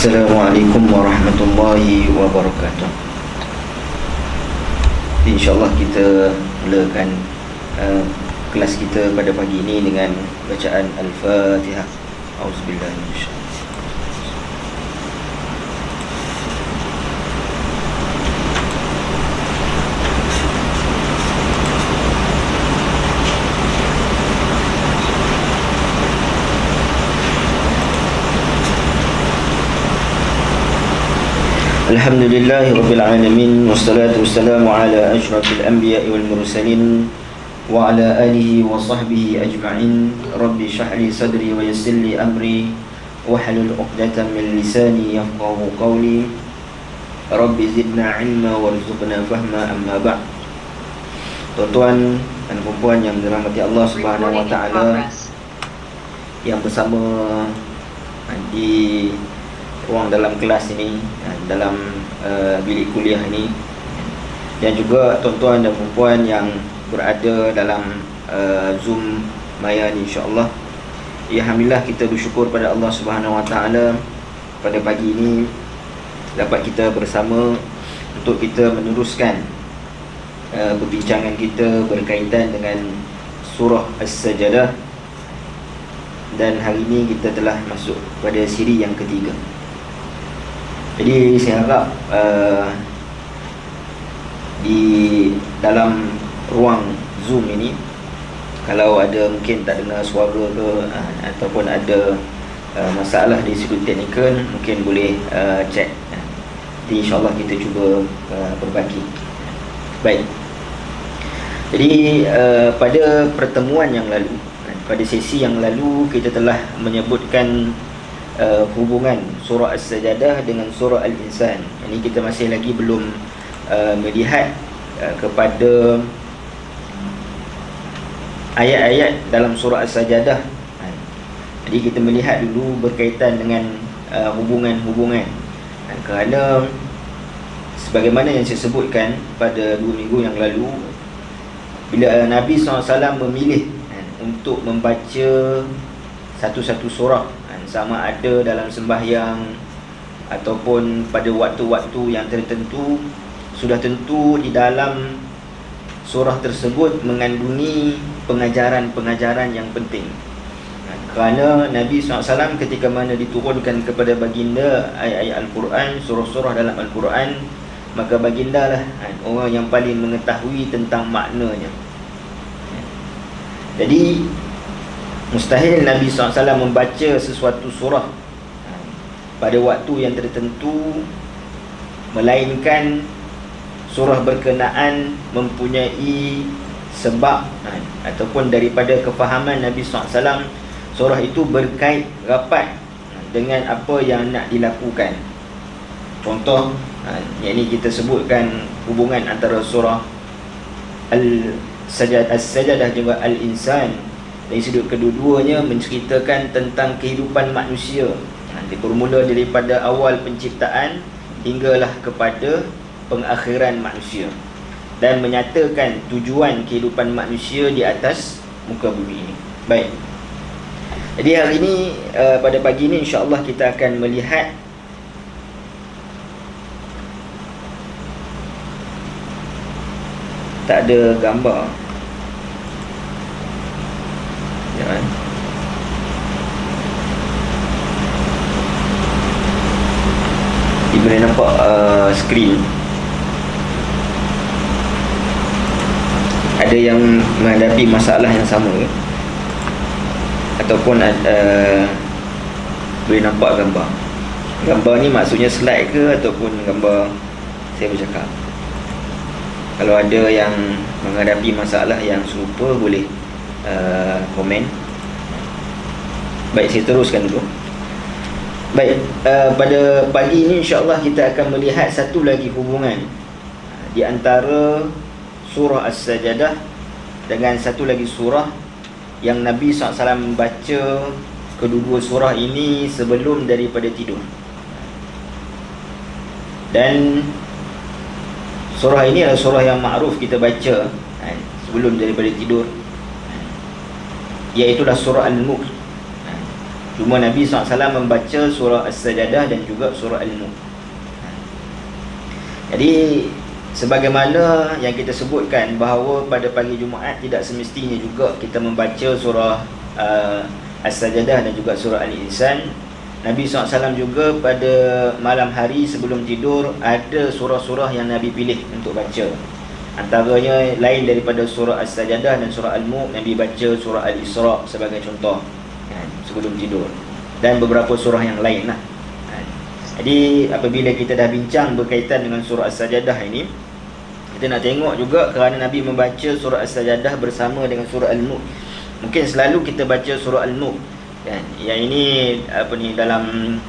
Assalamualaikum warahmatullahi wabarakatuh. InsyaAllah kita mulakan kelas kita pada pagi ini dengan bacaan Al-Fatihah. Auzubillahi minasyaitanir rajim. Alhamdulillahi Rabbil Alamin. Wassalatu wassalamu ala ashrafil anbiya'i wal mursalin wa ala alihi wa sahbihi ajma'in. Rabbi shrah li sadri wa yassir li amri wahlul 'uqdatam min lisani yafqahu qawli. Rabbi zidna ilma warzuqna fahma, amma ba'd. Tuan-tuan dan puan-puan yang dirahmati Allah Subhanahu wa taala, yang bersama di ruang dalam kelas ini, dalam bilik kuliah ini, dan juga tuan-tuan dan puan-puan yang berada dalam Zoom Maya ni, insya-Allah. Alhamdulillah, kita bersyukur pada Allah Subhanahu wa taala pada pagi ini dapat kita bersama untuk kita meneruskan perbincangan kita berkaitan dengan surah As-Sajdah, dan hari ini kita telah masuk pada siri yang ketiga. Jadi saya harap di dalam ruang Zoom ini, kalau ada mungkin tak dengar suara ke ataupun ada masalah dari sudut teknikal, mungkin boleh chat. Jadi insyaAllah kita cuba perbaiki. Baik. Jadi pada pertemuan yang lalu, pada sesi yang lalu, kita telah menyebutkan hubungan surah As-Sajdah dengan surah Al-Insan. Ini kita masih lagi belum melihat kepada ayat-ayat dalam surah As-Sajdah. Jadi kita melihat dulu berkaitan dengan hubungan-hubungan, kerana sebagaimana yang saya sebutkan pada 2 minggu yang lalu, bila Nabi SAW memilih untuk membaca satu-satu surah, sama ada dalam sembahyang ataupun pada waktu-waktu yang tertentu, sudah tentu di dalam surah tersebut mengandungi pengajaran-pengajaran yang penting. Kerana Nabi SAW ketika mana diturunkan kepada baginda ayat-ayat Al-Quran, surah-surah dalam Al-Quran, maka baginda lah orang yang paling mengetahui tentang maknanya. Jadi mustahil Nabi SAW membaca sesuatu surah pada waktu yang tertentu, melainkan surah berkenaan mempunyai sebab ataupun daripada kefahaman Nabi SAW, surah itu berkait rapat dengan apa yang nak dilakukan. Contoh, yang ini kita sebutkan hubungan antara surah As-Sajdah juga Al-Insan. Dari sudut kedua-duanya menceritakan tentang kehidupan manusia, bermula daripada awal penciptaan hinggalah kepada pengakhiran manusia, dan menyatakan tujuan kehidupan manusia di atas muka bumi ini. Baik. Jadi hari ini, pada pagi ini, insya-Allah kita akan melihat tak ada gambar. Boleh nampak skrin. Ada yang menghadapi masalah yang sama ke? Ataupun boleh nampak gambar. Gambar ni maksudnya slide ke ataupun gambar saya bercakap? Kalau ada yang menghadapi masalah yang serupa, boleh komen. Baik, saya teruskan dulu. Baik, pada pagi ini insya-Allah kita akan melihat satu lagi hubungan di antara surah As-Sajdah dengan satu lagi surah yang Nabi SAW membaca kedua-dua surah ini sebelum daripada tidur. Dan surah ini adalah surah yang makruf kita baca sebelum daripada tidur, iaitulah surah Al-Mulk. Cuma Nabi SAW membaca surah As-Sajadah dan juga surah Al-Mulk. Jadi sebagaimana yang kita sebutkan bahawa pada pagi Jumaat tidak semestinya juga kita membaca surah As-Sajadah dan juga surah Al-Insan. Nabi SAW juga pada malam hari sebelum tidur ada surah-surah yang Nabi pilih untuk baca. Antaranya lain daripada surah As-Sajadah dan surah Al-Mulk, Nabi baca surah Al-Isra sebagai contoh sebelum tidur, dan beberapa surah yang lain lah. Jadi apabila kita dah bincang berkaitan dengan surah As-Sajadah ini, kita nak tengok juga kerana Nabi membaca surah As-Sajadah bersama dengan surah Al-Mulk. Mungkin selalu kita baca surah Al-Mulk kan, yang ini dalam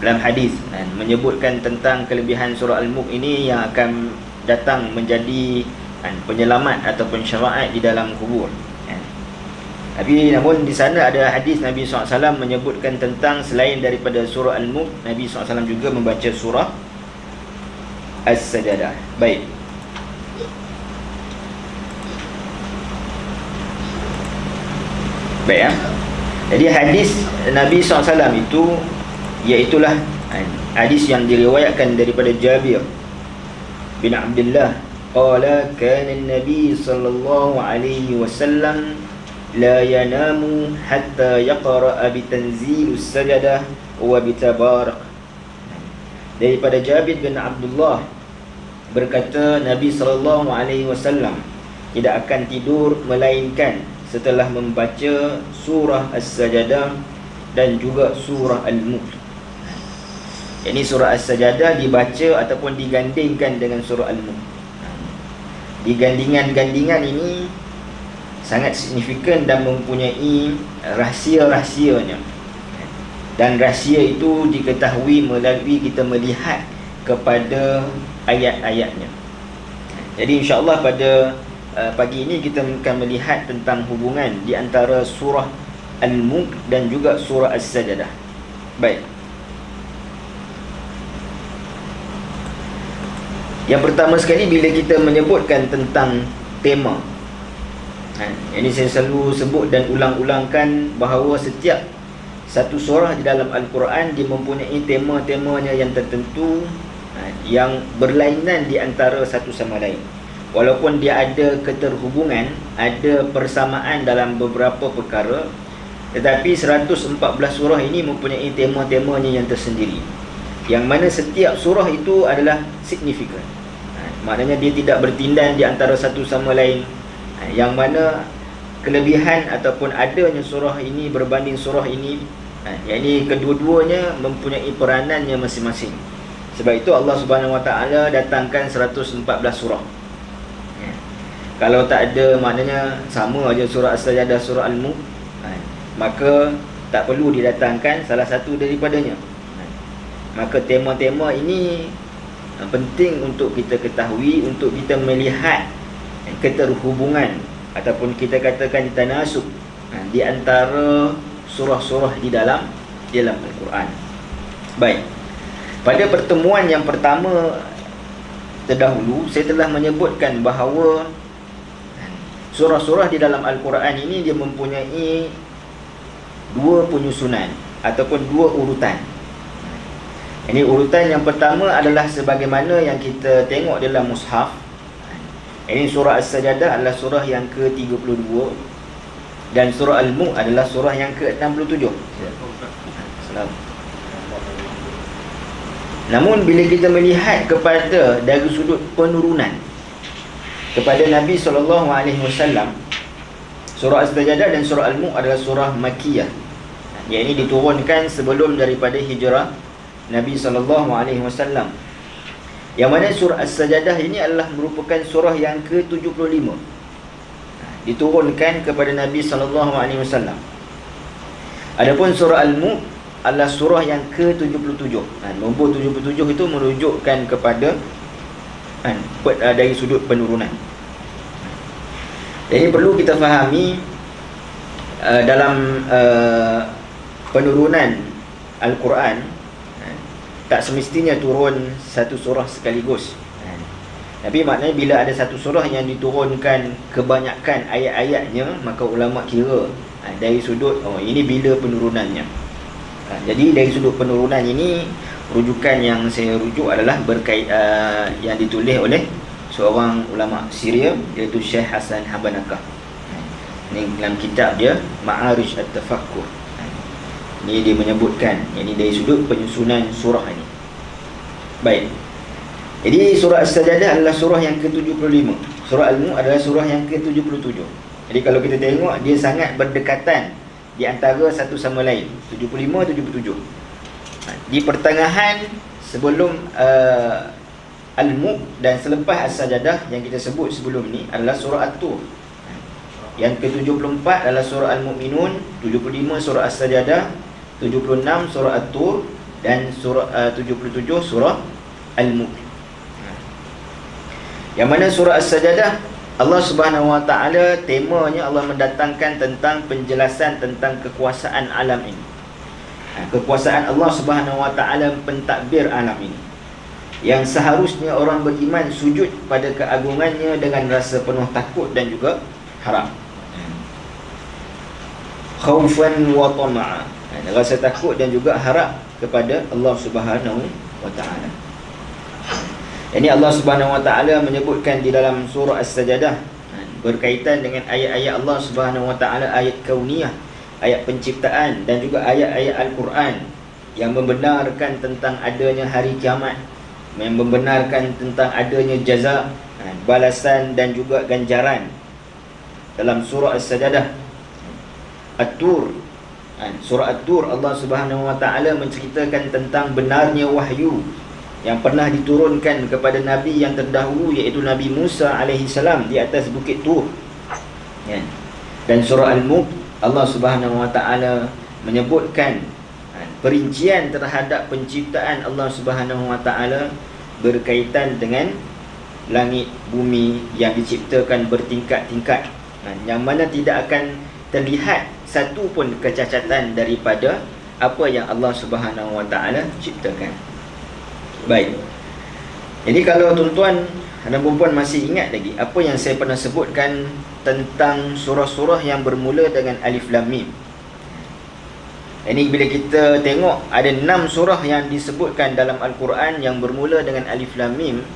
dalam hadis menyebutkan tentang kelebihan surah Al-Mulk ini yang akan datang menjadi penyelamat ataupun syafaat di dalam kubur. Tapi namun di sana ada hadis Nabi SAW menyebutkan tentang selain daripada surah Al-Mulk, Nabi SAW juga membaca surah As-Sajadah. Baik. Baik ya. Jadi hadis Nabi SAW itu iaitulah hadis yang diriwayatkan daripada Jabir bin Abdullah qala kana an-nabi sallallahu alaihi wasallam la yanamu hatta yaqra'a bi tanzilus sajadah wa bi tabarak. Daripada Jabir bin Abdullah berkata Nabi sallallahu alaihi wasallam tidak akan tidur melainkan setelah membaca surah As-Sajadah dan juga surah Al-Mulk. Ini surah As-Sajadah dibaca ataupun digandingkan dengan surah Al-Mulk. Digandingan-gandingan ini sangat signifikan dan mempunyai rahsia-rahsianya. Dan rahsia itu diketahui melalui kita melihat kepada ayat-ayatnya. Jadi insya-Allah pada pagi ini kita akan melihat tentang hubungan di antara surah Al-Mulk dan juga surah As-Sajadah. Baik. Yang pertama sekali bila kita menyebutkan tentang tema, ini saya selalu sebut dan ulang-ulangkan bahawa setiap satu surah di dalam Al-Quran dia mempunyai tema-temanya yang tertentu yang berlainan di antara satu sama lain. Walaupun dia ada keterhubungan, ada persamaan dalam beberapa perkara, tetapi 114 surah ini mempunyai tema-temanya yang tersendiri, yang mana setiap surah itu adalah signifikan. Maknanya dia tidak bertindan di antara satu sama lain, yang mana kelebihan ataupun adanya surah ini berbanding surah ini, yang ini kedua-duanya mempunyai peranannya masing-masing. Sebab itu Allah Subhanahu Wa Taala datangkan 114 surah. Kalau tak ada, maknanya sama aja surah As-Sajadah, surah Al-Mulk, maka tak perlu didatangkan salah satu daripadanya. Maka tema-tema ini penting untuk kita ketahui, untuk kita melihat keterhubungan ataupun kita katakan tanasub di antara surah-surah di dalam Al-Quran. Baik. Pada pertemuan yang pertama terdahulu saya telah menyebutkan bahawa surah-surah di dalam Al-Quran ini dia mempunyai dua penyusunan ataupun dua urutan. Ini urutan yang pertama adalah sebagaimana yang kita tengok dalam mushaf. Ini surah As-Sajadah adalah surah yang ke-32 dan surah Al-Mulk adalah surah yang ke-67. Namun bila kita melihat kepada dari sudut penurunan kepada Nabi SAW, surah As-Sajadah dan surah Al-Mulk adalah surah Makkiyah, yang ini diturunkan sebelum daripada hijrah Nabi SAW. Yang mana surah As-Sajadah ini adalah merupakan surah yang ke-75, diturunkan kepada Nabi SAW. Adapun surah Al-Mulk adalah surah yang ke-77. Nombor 77 itu menunjukkan kepada dari sudut penurunan. Jadi perlu kita fahami dalam penurunan Al-Quran tak semestinya turun satu surah sekaligus. Tapi maknanya bila ada satu surah yang diturunkan kebanyakan ayat-ayatnya, maka ulama kira Dari sudut ini bila penurunannya. Jadi dari sudut penurunan ini, rujukan yang saya rujuk adalah yang ditulis oleh seorang ulama Syria, iaitu Syekh Hasan Habanakah. Ini dalam kitab dia Ma'arij At-Tafakkur. Ini dia menyebutkan ini dari sudut penyusunan surah ini. Baik. Jadi surah As-Sajadah adalah surah yang ke-75. Surah Al-Mulk adalah surah yang ke-77. Jadi kalau kita tengok, dia sangat berdekatan di antara satu sama lain, 75, 77. Di pertengahan sebelum Al-Mulk dan selepas As-Sajadah yang kita sebut sebelum ini adalah surah At-Tur. Yang ke-74 adalah surah Al-Mu'minun, 75 surah As-Sajadah, 76 surah At-Tur, dan surah 77 surah Al-Mulk. Yang mana surah As-Sajadah, Allah Subhanahu Wa Taala temanya Allah mendatangkan tentang penjelasan tentang kekuasaan alam ini. Kekuasaan Allah Subhanahu Wa Taala pentadbir alam ini, yang seharusnya orang beriman sujud pada keagungannya dengan rasa penuh takut dan juga harap. Khaufan wa tama'a, rasa takut dan juga harap kepada Allah Subhanahu Wa Taala. Ini Allah Subhanahu Wa Taala menyebutkan di dalam surah As-Sajadah berkaitan dengan ayat-ayat Allah Subhanahu Wa Taala, ayat kauniyah, ayat penciptaan, dan juga ayat-ayat Al-Quran yang membenarkan tentang adanya hari kiamat, yang membenarkan tentang adanya jaza, balasan dan juga ganjaran. Dalam surah As-Sajadah, At-Tur, surah At-Tur, Allah Subhanahu Wa Taala menceritakan tentang benarnya wahyu yang pernah diturunkan kepada Nabi yang terdahulu, iaitu Nabi Musa alaihissalam di atas bukit Tur. Dan surah Al-Mulk, Allah Subhanahu Wa Taala menyebutkan perincian terhadap penciptaan Allah Subhanahu Wa Taala berkaitan dengan langit bumi yang diciptakan bertingkat-tingkat, yang mana tidak akan terlihat satu pun kecacatan daripada apa yang Allah Subhanahu Wa Taala ciptakan. Baik. Jadi kalau tuan-tuan dan puan-puan masih ingat lagi apa yang saya pernah sebutkan tentang surah-surah yang bermula dengan Alif Lam Mim. Ini bila kita tengok ada 6 surah yang disebutkan dalam Al-Quran yang bermula dengan Alif Lam Mim,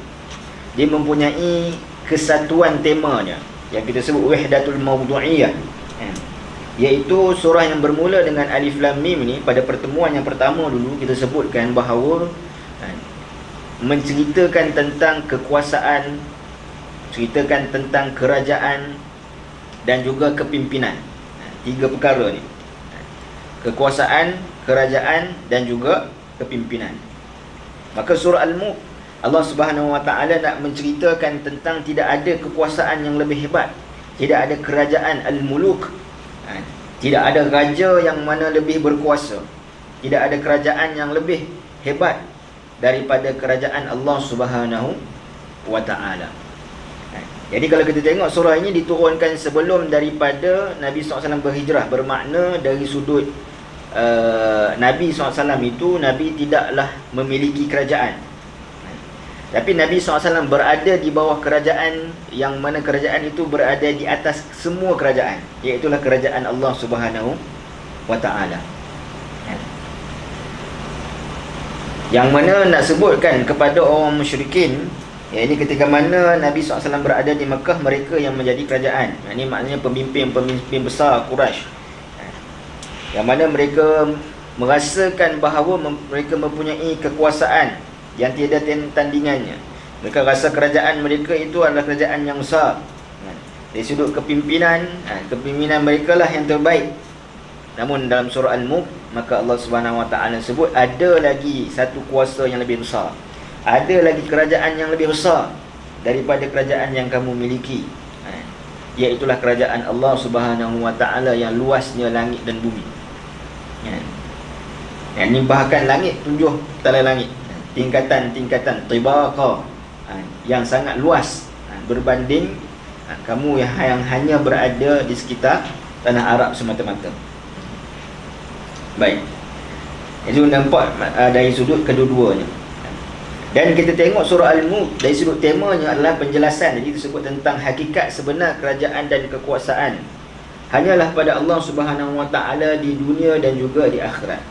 dia mempunyai kesatuan temanya yang kita sebut Wahdatul Mawdu'iyah. Iaitu surah yang bermula dengan Alif Lam Mim ni, pada pertemuan yang pertama dulu kita sebutkan bahawa menceritakan tentang kekuasaan, ceritakan tentang kerajaan dan juga kepimpinan. 3 perkara ni: kekuasaan, kerajaan dan juga kepimpinan. Maka surah Al-Mulk, Allah Subhanahu Wa Taala nak menceritakan tentang tidak ada kekuasaan yang lebih hebat, tidak ada kerajaan Al-Muluk, tidak ada raja yang mana lebih berkuasa, tidak ada kerajaan yang lebih hebat daripada kerajaan Allah Subhanahu Wa Taala. Jadi kalau kita tengok surah ini diturunkan sebelum daripada Nabi SAW berhijrah, bermakna dari sudut Nabi SAW itu, Nabi tidaklah memiliki kerajaan, tapi Nabi SAW berada di bawah kerajaan yang mana kerajaan itu berada di atas semua kerajaan, iaitulah kerajaan Allah Subhanahu Wa Taala. Yang mana nak sebutkan kepada orang musyrikin, ini ketika mana Nabi SAW berada di Mekah, mereka yang menjadi kerajaan. Ini maknanya pemimpin besar Quraisy, yang mana mereka merasakan bahawa mereka mempunyai kekuasaan yang tiada tandingannya. Mereka rasa kerajaan mereka itu adalah kerajaan yang besar. Dari sudut kepimpinan, kepimpinan mereka lah yang terbaik. Namun dalam surah Al-Mulk, maka Allah Subhanahu Wa Taala sebut ada lagi satu kuasa yang lebih besar, ada lagi kerajaan yang lebih besar daripada kerajaan yang kamu miliki, iaitulah kerajaan Allah Subhanahu Wa Taala yang luasnya langit dan bumi. Ini bahkan langit 7 tala langit, tingkatan-tingkatan tibaqa, yang sangat luas berbanding kamu yang hanya berada di sekitar tanah Arab semata-mata. Baik. Itu nampak dari sudut kedua-duanya. Dan kita tengok surah Al-Mulk, dari sudut temanya adalah penjelasan. Jadi disebut tentang hakikat sebenar kerajaan dan kekuasaan hanyalah pada Allah Subhanahu wa taala di dunia dan juga di akhirat.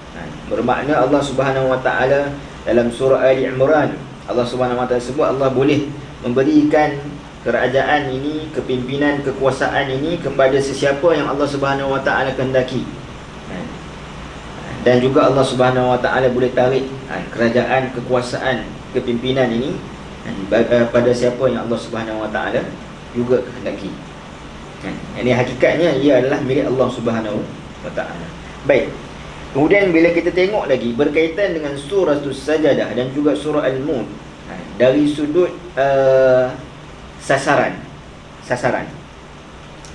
Bermakna Allah Subhanahu wa taala dalam surah Ali Imran, Allah Subhanahu wa taala sebut Allah boleh memberikan kerajaan ini, kepimpinan, kekuasaan ini kepada sesiapa yang Allah Subhanahu wa taala kehendaki. Dan juga Allah Subhanahu wa taala boleh tarik kerajaan, kekuasaan, kepimpinan ini pada siapa yang Allah Subhanahu wa taala juga kehendaki. Ini hakikatnya ia adalah milik Allah Subhanahu wa taala. Baik. Kemudian bila kita tengok lagi berkaitan dengan surah As-Sajadah dan juga surah Al-Mulk dari sudut sasaran.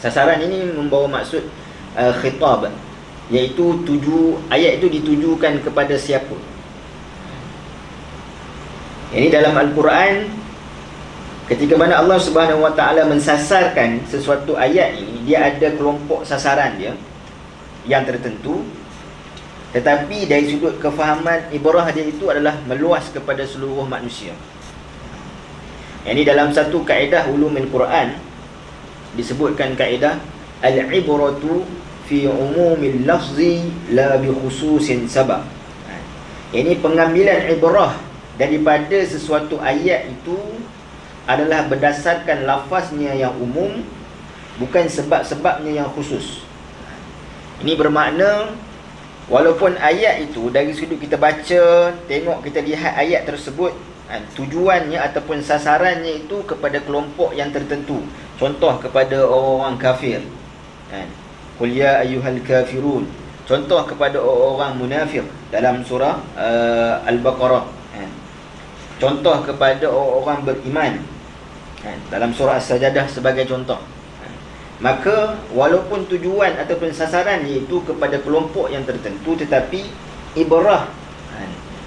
Sasaran ini membawa maksud khitab, iaitu ayat itu ditujukan kepada siapa. Ini dalam Al-Quran, ketika mana Allah Subhanahu wa taala mensasarkan sesuatu ayat ini, dia ada kelompok sasaran dia yang tertentu. Tetapi dari sudut kefahaman ibrah dia itu adalah meluas kepada seluruh manusia. Ini dalam satu kaedah ulumul Quran disebutkan kaedah al-ibratu fi umumil lafzi la bi khususin sabab. Ini pengambilan ibrah daripada sesuatu ayat itu adalah berdasarkan lafaznya yang umum, bukan sebab-sebabnya yang khusus. Ini bermakna walaupun ayat itu dari sudut kita baca, tengok, kita lihat ayat tersebut, tujuannya ataupun sasarannya itu kepada kelompok yang tertentu. Contoh kepada orang kafir, Qul ya ayyuhal kafirun. Contoh kepada orang munafik dalam surah Al-Baqarah. Contoh kepada orang beriman dalam surah As-Sajadah sebagai contoh. Maka walaupun tujuan ataupun sasaran iaitu kepada kelompok yang tertentu, tetapi ibrah,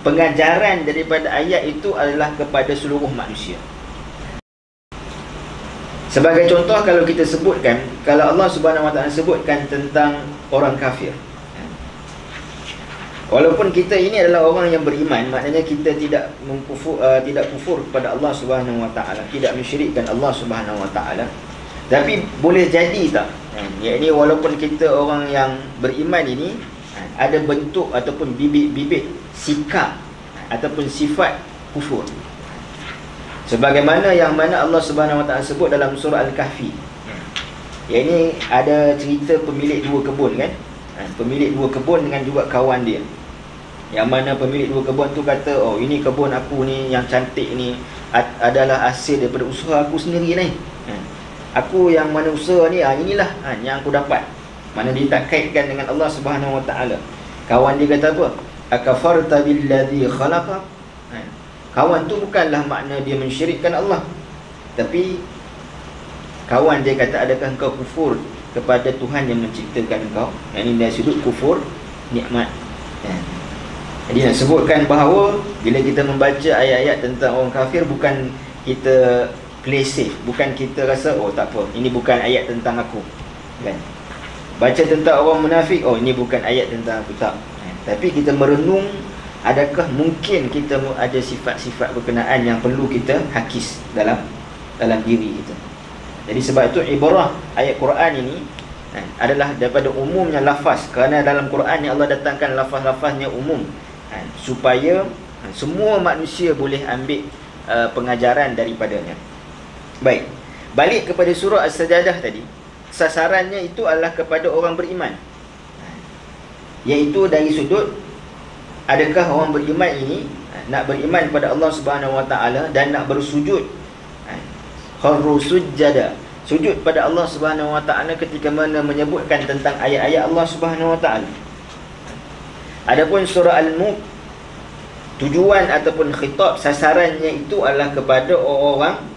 pengajaran daripada ayat itu adalah kepada seluruh manusia. Sebagai contoh, kalau kita sebutkan, kalau Allah Subhanahu wa taala sebutkan tentang orang kafir, walaupun kita ini adalah orang yang beriman, maknanya kita tidak kufur kepada Allah Subhanahu wa taala, tidak mensyirikkan Allah Subhanahu wa taala. Tapi boleh jadi tak, yakni walaupun kita orang yang beriman ini ada bentuk ataupun bibit-bibit sikap ataupun sifat kufur, sebagaimana yang mana Allah Subhanahu wa taala sebut dalam surah Al-Kahfi. Yakni ada cerita pemilik dua kebun kan, pemilik dua kebun dengan juga kawan dia, yang mana pemilik dua kebun tu kata, oh ini kebun aku ni yang cantik ni adalah hasil daripada usaha aku sendiri ni. Aku yang mana usaha ni, inilah yang aku dapat. Mana dia tak kaitkan dengan Allah Subhanahu wa taala. Kawan dia kata apa? Akafarta billadhi khalaqa. Kawan tu bukanlah makna dia mensyirikkan Allah, tapi kawan dia kata, adakah engkau kufur kepada Tuhan yang menciptakan engkau? Yang ini dari sudut kufur nikmat. Jadi nak sebutkan bahawa bila kita membaca ayat-ayat tentang orang kafir, bukan kita play safe, bukan kita rasa oh tak apa, ini bukan ayat tentang aku kan. Baca tentang orang munafik, oh ini bukan ayat tentang aku, tak. Tapi kita merenung, adakah mungkin kita ada sifat-sifat berkenaan yang perlu kita hakis dalam diri kita. Jadi sebab itu ibrah ayat Quran ini adalah daripada umumnya lafaz, kerana dalam Quran ni Allah datangkan lafaz-lafaznya umum, supaya semua manusia boleh ambil pengajaran daripadanya. Baik, balik kepada surah As-Sajadah tadi, sasarannya itu adalah kepada orang beriman, iaitu dari sudut adakah orang beriman ini nak beriman kepada Allah Subhanahu wa taala dan nak bersujud, kharru sujjada, sujud pada Allah Subhanahu wa taala ketika mana menyebutkan tentang ayat-ayat Allah Subhanahu wa taala. Adapun surah Al-Mulk, tujuan ataupun khitab sasarannya itu adalah kepada orang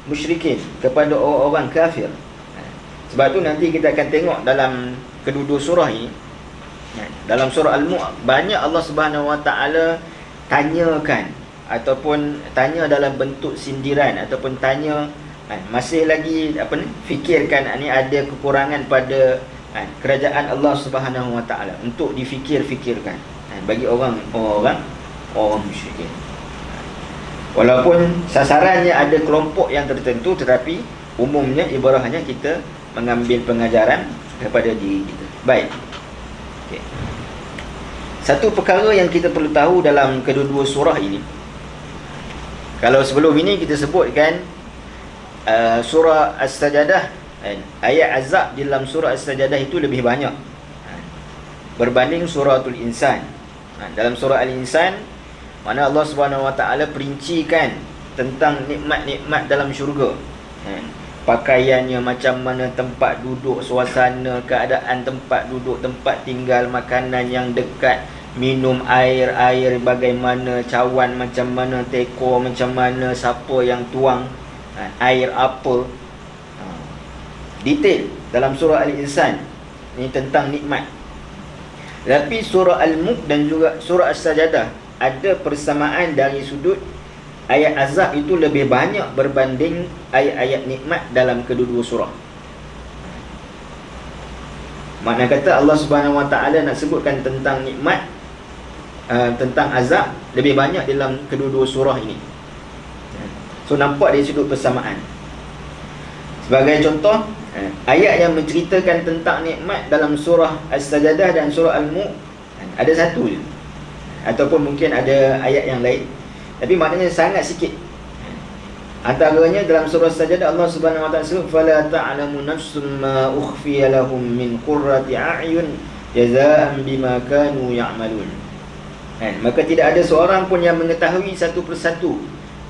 musyrikin, kepada orang kafir. Sebab tu nanti kita akan tengok dalam kedua-dua surah ini. Dalam surah Al-Mulk banyak Allah Subhanahu wa taala tanyakan ataupun tanya dalam bentuk sindiran ataupun tanya, masih lagi fikirkan ni ada kekurangan pada kerajaan Allah Subhanahu wa taala untuk difikir-fikirkan bagi orang musyrikin. Walaupun sasarannya ada kelompok yang tertentu, tetapi umumnya ibarahnya kita mengambil pengajaran kepada diri kita. Baik. Okay. Satu perkara yang kita perlu tahu dalam kedua-dua surah ini, kalau sebelum ini kita sebutkan surah As-Sajadah, ayat azab di dalam surah As-Sajadah itu lebih banyak berbanding suratul Insan. Dalam surah Al-Insan, mana Allah Subhanahu Wa Taala perincikan tentang nikmat-nikmat dalam syurga, pakaiannya macam mana, tempat duduk, suasana, keadaan tempat duduk, tempat tinggal, makanan yang dekat, minum air bagaimana, cawan macam mana, teko macam mana, siapa yang tuang air apa, detail dalam surah Al-Insan. Ini tentang nikmat. Tapi surah Al-Mulk dan juga surah As-Sajadah ada persamaan dari sudut ayat azab itu lebih banyak berbanding ayat-ayat nikmat dalam kedua-dua surah. Makna kata Allah Subhanahu Wa Taala nak sebutkan tentang nikmat, tentang azab lebih banyak dalam kedua-dua surah ini. So nampak dari sudut persamaan. Sebagai contoh, ayat yang menceritakan tentang nikmat dalam surah As-Sajadah dan surah Al-Mulk ada satu je, ataupun mungkin ada ayat yang lain, tapi maknanya sangat sikit. Antaranya dalam surah As-Sajadah Allah Subhanahu Wa Taala sebut, "Fala ta'lamu nafsun ma ukhfiya lahum min qurrati a'yun jazaa'an bima kanu ya'malun." Maka tidak ada seorang pun yang mengetahui satu persatu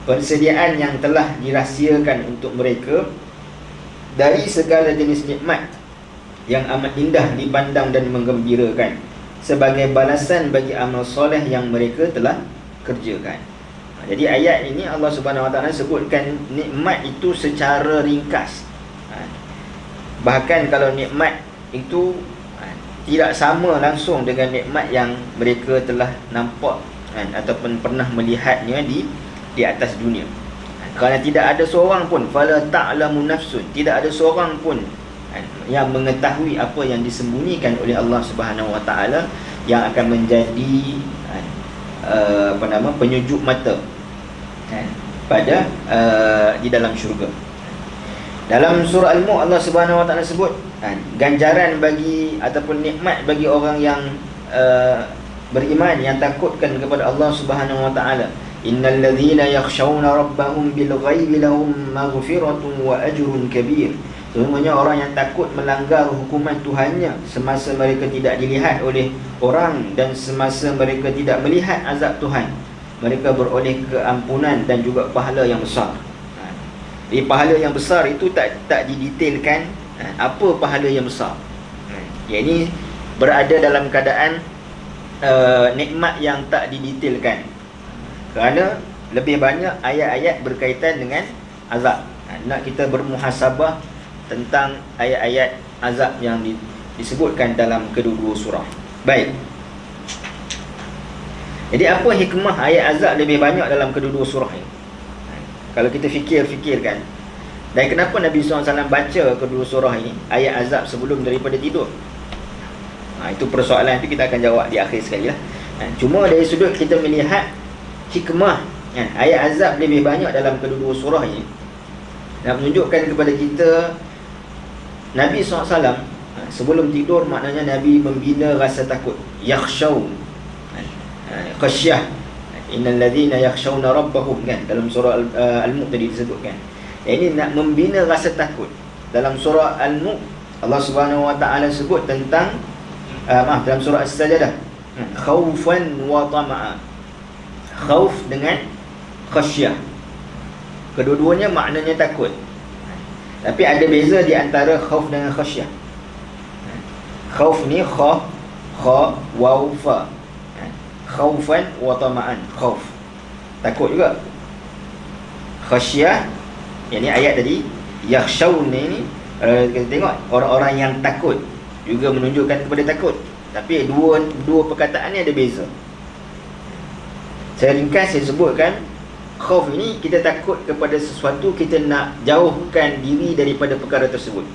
persediaan yang telah dirahsiakan untuk mereka dari segala jenis nikmat yang amat indah dipandang dan menggembirakan, sebagai balasan bagi amal soleh yang mereka telah kerjakan. Jadi ayat ini Allah Subhanahu Wa Taala sebutkan nikmat itu secara ringkas. Bahkan kalau nikmat itu tidak sama langsung dengan nikmat yang mereka telah nampak ataupun pernah melihatnya di atas dunia. Kerana tidak ada seorang pun, fala ta'lamu nafsun, tidak ada seorang pun yang mengetahui apa yang disembunyikan oleh Allah Subhanahu Wa Taala yang akan menjadi penyejuk mata pada di dalam syurga. Dalam surah Al-Mulk Allah Subhanahu Wa Taala sebut ganjaran bagi ataupun nikmat bagi orang yang beriman, yang takutkan kepada Allah Subhanahu Wa Taala. Innal ladzina yakhshawna rabbahum bil ghaibi lahum maghfiratun wa ajrun kabir. Sesungguhnya orang yang takut melanggar hukuman Tuhannya semasa mereka tidak dilihat oleh orang dan semasa mereka tidak melihat azab Tuhan, mereka beroleh keampunan dan juga pahala yang besar. Jadi pahala yang besar itu tak didetailkan apa pahala yang besar. Yang ini berada dalam keadaan nikmat yang tak didetailkan, kerana lebih banyak ayat-ayat berkaitan dengan azab. Nak kita bermuhasabah tentang ayat-ayat azab yang disebutkan dalam kedua-dua surah. Baik. Jadi apa hikmah ayat azab lebih banyak dalam kedua-dua surah ini? Kalau kita fikirkan, dan kenapa Nabi SAW baca kedua surah ini, ayat azab, sebelum daripada tidur? Itu persoalan itu kita akan jawab di akhir sekali lah. Cuma dari sudut kita melihat hikmah ayat azab lebih banyak dalam kedua-dua surah ini, nak menunjukkan kepada kita Nabi SAW sebelum tidur, maknanya Nabi membina rasa takut. Yakhshaw, khasyah, innal ladzina yakhshawna rabbahum, kan, dalam surah Al-Mulk tadi disebutkan. Ini nak membina rasa takut. Dalam surah Al-Mulk Allah Subhanahu Wa Taala sebut tentang dalam surah As-Sajadah, khaufan wa tama'a. Khauf dengan khasyah, kedua-duanya maknanya takut, tapi ada beza di antara khauf dengan khasyah. Khauf ni kha waw fa, khaufan wa tama'an, khauf takut juga. Khasyah, yang ni ayat tadi yakhshawun ni, kita tengok orang-orang yang takut juga menunjukkan kepada takut, tapi dua perkataan ni ada beza. Saya ringkas, saya sebutkan khauf ini kita takut kepada sesuatu, kita nak jauhkan diri daripada perkara tersebut.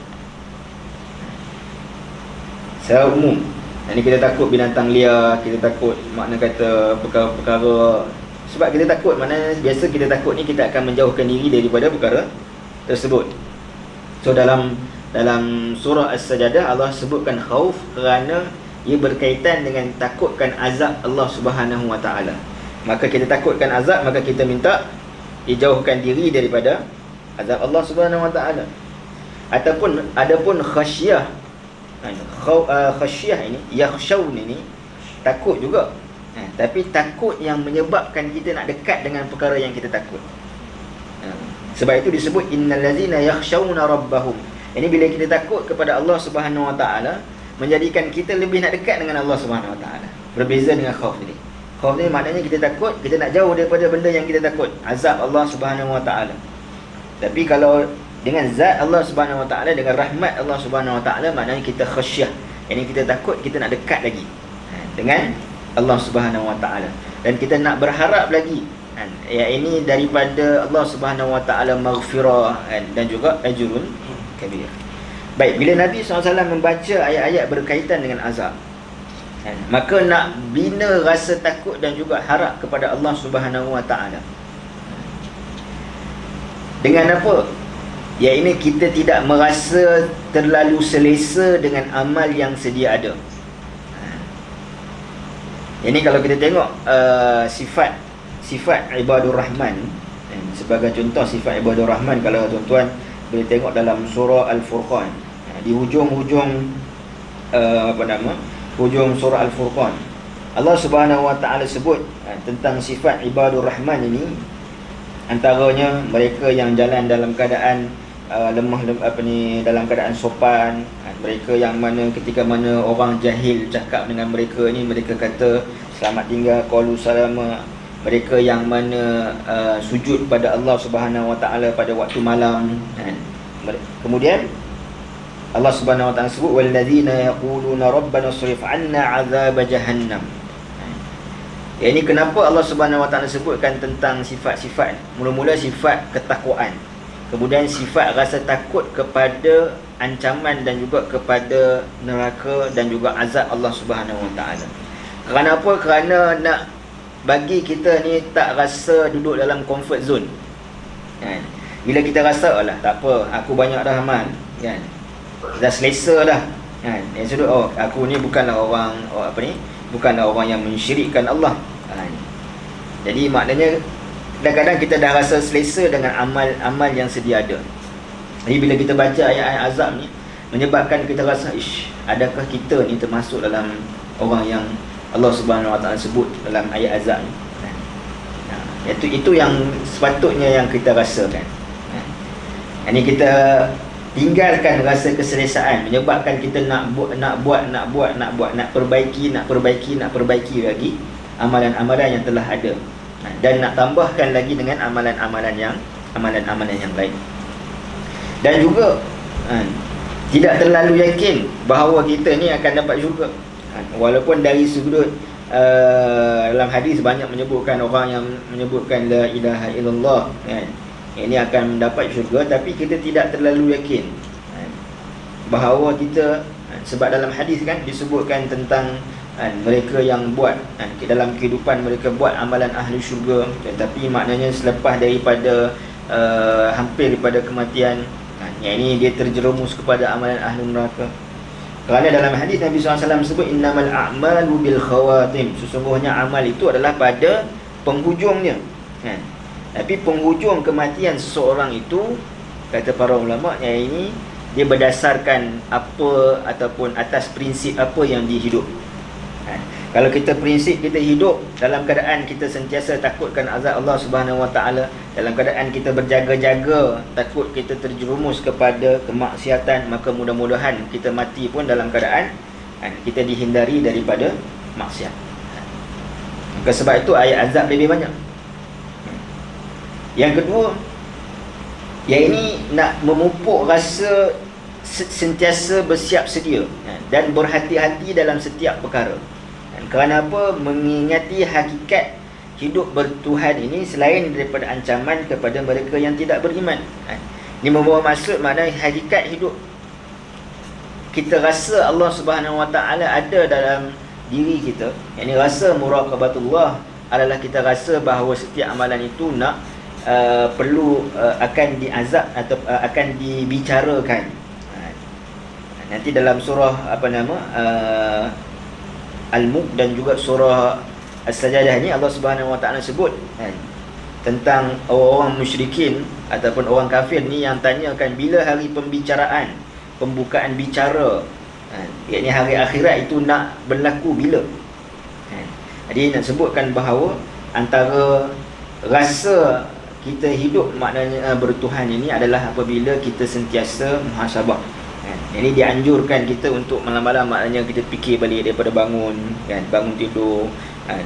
Secara umum, ini kita takut binatang liar, kita takut makna kata perkara-perkara. Sebab kita takut, maknanya biasa kita takut ni kita akan menjauhkan diri daripada perkara tersebut. So dalam dalam surah As-Sajadah Allah sebutkan khauf kerana ia berkaitan dengan takutkan azab Allah Subhanahu Wa Taala. Maka kita takutkan azab, maka kita minta dijauhkan diri daripada azab Allah Subhanahu Wa Taala. Adapun khasyah, khasyah ini, yakhshawun ini takut juga. Tapi takut yang menyebabkan kita nak dekat dengan perkara yang kita takut. Sebab itu disebut innal ladzina yakhshawna rabbahum. Ini bila kita takut kepada Allah Subhanahu Wa Taala, menjadikan kita lebih nak dekat dengan Allah Subhanahu Wa Taala. Berbeza dengan khauf ini. Khauf ni maknanya kita takut, kita nak jauh daripada benda yang kita takut, azab Allah Subhanahu Wa Taala. Tapi kalau dengan zat Allah Subhanahu Wa Taala, dengan rahmat Allah Subhanahu Wa Taala, maknanya kita khasyah. Ini kita takut, kita nak dekat lagi dengan Allah Subhanahu Wa Taala, dan kita nak berharap lagi ya ini daripada Allah Subhanahu Wa Taala maghfirah dan juga ajrun kabir. Baik, bila Nabi SAW membaca ayat-ayat berkaitan dengan azab, maka nak bina rasa takut dan juga harap kepada Allah Subhanahu Wa Taala. Dengan apa? Ya, ini kita tidak merasa terlalu selesa dengan amal yang sedia ada. Ini kalau kita tengok sifat ibadur rahman, sebagai contoh sifat ibadur rahman, kalau tuan-tuan boleh tengok dalam surah Al-Furqan, di hujung-hujung hujung surah Al-Furqan, Allah Subhanahu Wa Taala sebut tentang sifat ibadur rahman ini. Antaranya mereka yang jalan dalam keadaan dalam keadaan sopan, mereka yang mana ketika mana orang jahil cakap dengan mereka ni, mereka kata selamat tinggal, qalu salama. Mereka yang mana sujud pada Allah Subhanahu Wa Taala pada waktu malam. Kemudian Allah Subhanahu Wa Taala sebut walladzina yaquluna rabbana srif 'anna 'adzab jahannam. Ini kenapa Allah Subhanahu Wa Taala sebutkan tentang sifat-sifat. Mula-mula sifat ketakwaan, kemudian sifat rasa takut kepada ancaman dan juga kepada neraka dan juga azab Allah Subhanahu Wa Taala. Kerana apa? Kerana nak bagi kita ni tak rasa duduk dalam comfort zone. Bila kita rasa alah tak apa, aku banyak dah amal, dah selesa dah. Yang sudut aku ni bukanlah orang bukanlah orang yang mensyirikkan Allah. Jadi maknanya kadang-kadang kita dah rasa selesa dengan amal yang sedia ada. Jadi bila kita baca ayat-ayat azab ni, menyebabkan kita rasa adakah kita ni termasuk dalam orang yang Allah Subhanahu Wa Taala sebut dalam ayat azab ni. Itu yang sepatutnya yang kita rasakan. Ini kita tinggalkan rasa keselesaan, menyebabkan kita nak perbaiki lagi amalan-amalan yang telah ada, dan nak tambahkan lagi dengan amalan-amalan yang lain. Dan juga tidak terlalu yakin bahawa kita ni akan dapat syurga. Walaupun dari sudut dalam hadis banyak menyebutkan orang yang menyebutkan la ilaha illallah, ini akan mendapat syurga, tapi kita tidak terlalu yakin bahawa kita, sebab dalam hadis kan disebutkan tentang mereka yang buat dalam kehidupan mereka buat amalan ahli syurga, tetapi maknanya selepas daripada hampir daripada kematian, yang ini dia terjerumus kepada amalan ahli neraka. Kerana dalam hadis Nabi SAW sebut innamal a'malu bil khawatim, sesungguhnya amal itu adalah pada penghujungnya. Tapi penghujung kematian seseorang itu, kata para ulama, yang ini dia berdasarkan apa ataupun atas prinsip apa yang dia hidup. Kalau kita prinsip kita hidup dalam keadaan kita sentiasa takutkan azab Allah Subhanahu Wa Taala, dalam keadaan kita berjaga-jaga takut kita terjerumus kepada kemaksiatan, maka mudah-mudahan kita mati pun dalam keadaan kita dihindari daripada maksiat. Maka sebab itu ayat azab lebih banyak. Yang kedua, yang ini nak memupuk rasa sentiasa bersiap sedia dan berhati-hati dalam setiap perkara. Kerana apa? Mengingati hakikat hidup bertuhan ini selain daripada ancaman kepada mereka yang tidak beriman. Ini membawa maksud maknanya hakikat hidup kita rasa Allah Subhanahu Wa Taala ada dalam diri kita. Yang ini rasa muraqabatullah adalah kita rasa bahawa setiap amalan itu nak perlu akan diazab atau akan dibicarakan. nanti dalam surah Al-Mulk dan juga surah As-Sajadah ni Allah Subhanahu Wa Taala sebut kan, tentang orang musyrikin ataupun orang kafir ni yang tanyakan bila hari pembicaraan, pembukaan bicara, iaitu hari akhirat itu nak berlaku bila. Jadi nak sebutkan bahawa antara rasa kita hidup maknanya bertuhan ini adalah apabila kita sentiasa muhasabah. Jadi dianjurkan kita untuk malam-malam maknanya kita fikir balik daripada bangun kan, bangun tidur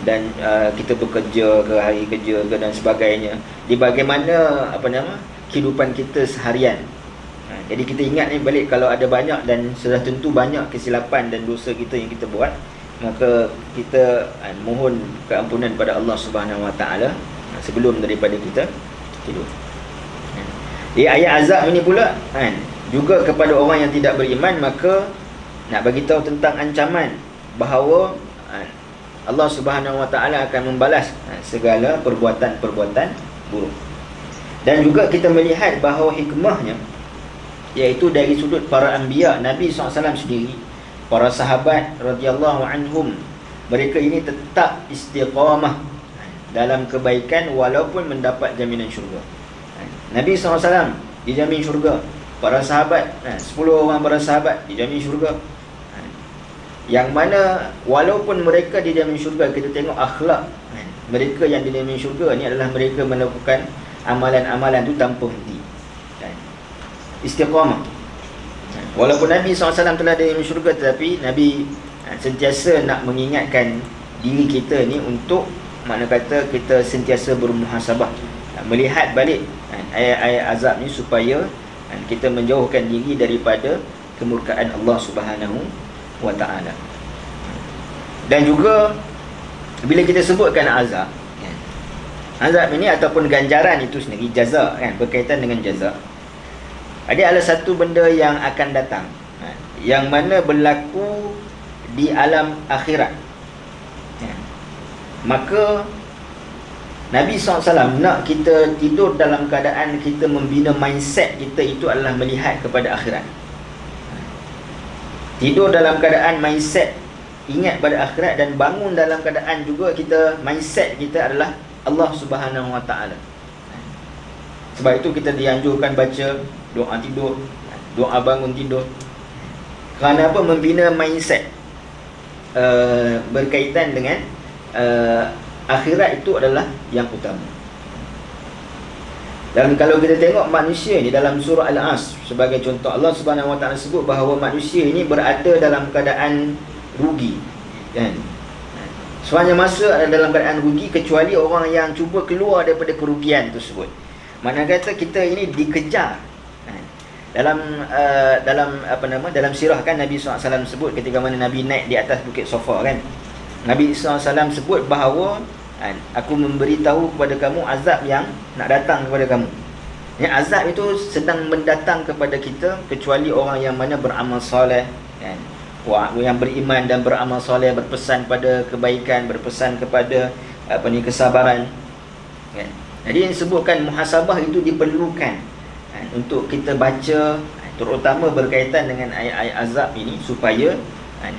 dan kita bekerja ke, hari kerja ke dan sebagainya, di bagaimana kehidupan kita seharian. Jadi kita ingat ni balik, kalau ada banyak dan sudah tentu banyak kesilapan dan dosa kita yang kita buat, maka kita mohon keampunan pada Allah Subhanahu Wa Taala sebelum daripada kita tidur. Di ayat azab ini pula juga kepada orang yang tidak beriman, maka nak bagi tahu tentang ancaman bahawa Allah Subhanahu Wa Taala akan membalas segala perbuatan-perbuatan buruk. Dan juga kita melihat bahawa hikmahnya, iaitu dari sudut para anbiya, Nabi SAW sendiri, para sahabat radhiyallahu anhum, mereka ini tetap istiqamah dalam kebaikan walaupun mendapat jaminan syurga. Nabi SAW dijamin syurga, para sahabat 10 orang para sahabat dijamin syurga. Yang mana walaupun mereka dijamin syurga, kita tengok akhlak mereka yang dijamin syurga ni adalah mereka melakukan amalan-amalan tu tanpa henti, istiqamah. Walaupun Nabi SAW telah dijamin syurga, tetapi Nabi sentiasa nak mengingatkan diri kita ni untuk makna kata kita sentiasa bermuhasabah, melihat balik ayat-ayat azab ni supaya kita menjauhkan diri daripada kemurkaan Allah Subhanahu Wa Taala. Dan juga bila kita sebutkan azab, azab ini ataupun ganjaran itu sendiri, jaza kan, berkaitan dengan jaza, ada satu benda yang akan datang, yang mana berlaku di alam akhirat. Maka Nabi SAW nak kita tidur dalam keadaan kita membina mindset kita itu adalah melihat kepada akhirat. Tidur dalam keadaan mindset ingat pada akhirat, dan bangun dalam keadaan juga kita mindset kita adalah Allah Subhanahu Wa Taala. Sebab itu kita dianjurkan baca doa tidur, doa bangun tidur. Kerana apa? Membina mindset berkaitan dengan akhirat itu adalah yang utama. Dan kalau kita tengok manusia ni dalam surah Al-Asr sebagai contoh, Allah Subhanahu Wa Taala sebut bahawa manusia ini berada dalam keadaan rugi kan. Sepanjang masa ada dalam keadaan rugi, kecuali orang yang cuba keluar daripada kerugian tersebut. Mana kata kita ini dikejar. Dalam dalam sirah kan Nabi SAW sebut ketika mana Nabi naik di atas bukit Safa kan, Nabi SAW sebut bahawa aku memberitahu kepada kamu azab yang nak datang kepada kamu. Yang azab itu sedang mendatang kepada kita, kecuali orang yang mana beramal soleh kan, yang beriman dan beramal soleh, berpesan pada kebaikan, berpesan kepada kesabaran kan. Jadi yang disebutkan muhasabah itu diperlukan untuk kita baca, terutama berkaitan dengan ayat-ayat azab ini, supaya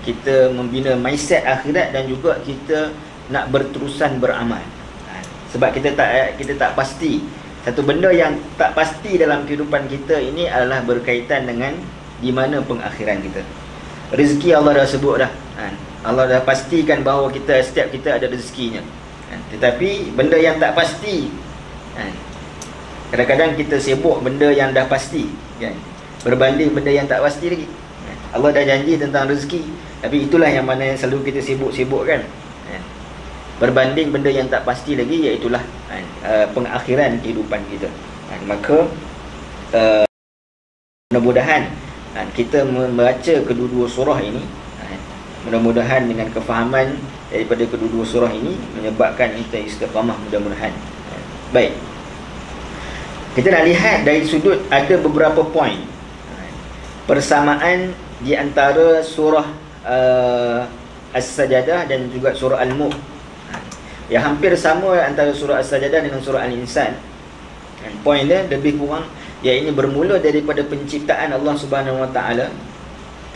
kita membina mindset akhirat dan juga kita nak berterusan beramal. Sebab kita tak pasti. Satu benda yang tak pasti dalam kehidupan kita ini adalah berkaitan dengan di mana pengakhiran kita. Rezeki Allah dah sebut dah. Allah dah pastikan bahawa setiap kita ada rezekinya. Tetapi benda yang tak pasti, kadang-kadang kita sibuk benda yang dah pasti kan, berbanding benda yang tak pasti lagi. Allah dah janji tentang rezeki, tapi itulah yang mana yang selalu kita sibuk kan, berbanding benda yang tak pasti lagi, iaitulah pengakhiran kehidupan kita. Maka mudah-mudahan kita membaca kedua-dua surah ini, mudah-mudahan dengan kefahaman daripada kedua-dua surah ini menyebabkan kita istiqamah, mudah-mudahan. Baik, kita nak lihat dari sudut ada beberapa poin persamaan di antara surah As-Sajadah dan juga surah Al-Mulk, yang hampir sama antara surah As-Sajadah dengan surah Al-Insan. Poin dia lebih kurang, iaitu bermula daripada penciptaan Allah Subhanahu Wa Taala,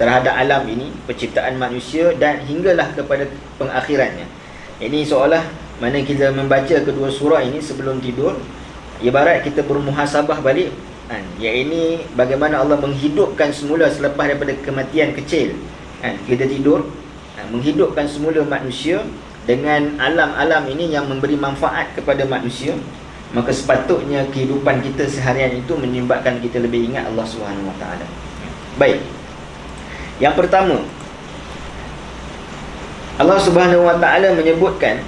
terhadap alam ini, penciptaan manusia dan hinggalah kepada pengakhirannya. Ini seolah mana kita membaca kedua surah ini sebelum tidur, ibarat kita bermuhasabah balik, yang ini bagaimana Allah menghidupkan semula selepas daripada kematian kecil. Kita tidur, menghidupkan semula manusia dengan alam-alam ini yang memberi manfaat kepada manusia. Maka sepatutnya kehidupan kita seharian itu menyebabkan kita lebih ingat Allah Subhanahu Wa Taala. Baik. Yang pertama, Allah Subhanahu Wa Taala menyebutkan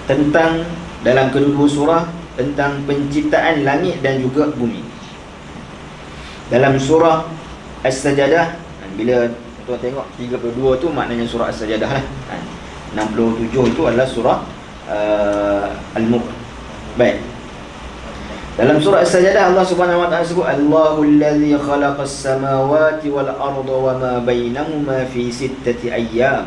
tentang dalam kedua surah tentang penciptaan langit dan juga bumi. Dalam surah As-Sajadah, bila tuan tengok 32 tu maknanya surah As-Sajadah lah. 67 itu adalah surah Al-Mulk. Baik. Dalam surah As-Sajadah Allah Subhanahu Wa Taala sebut Allahul ladzi khalaqas samawati wal arda wama bainahuma fi sittati ayyam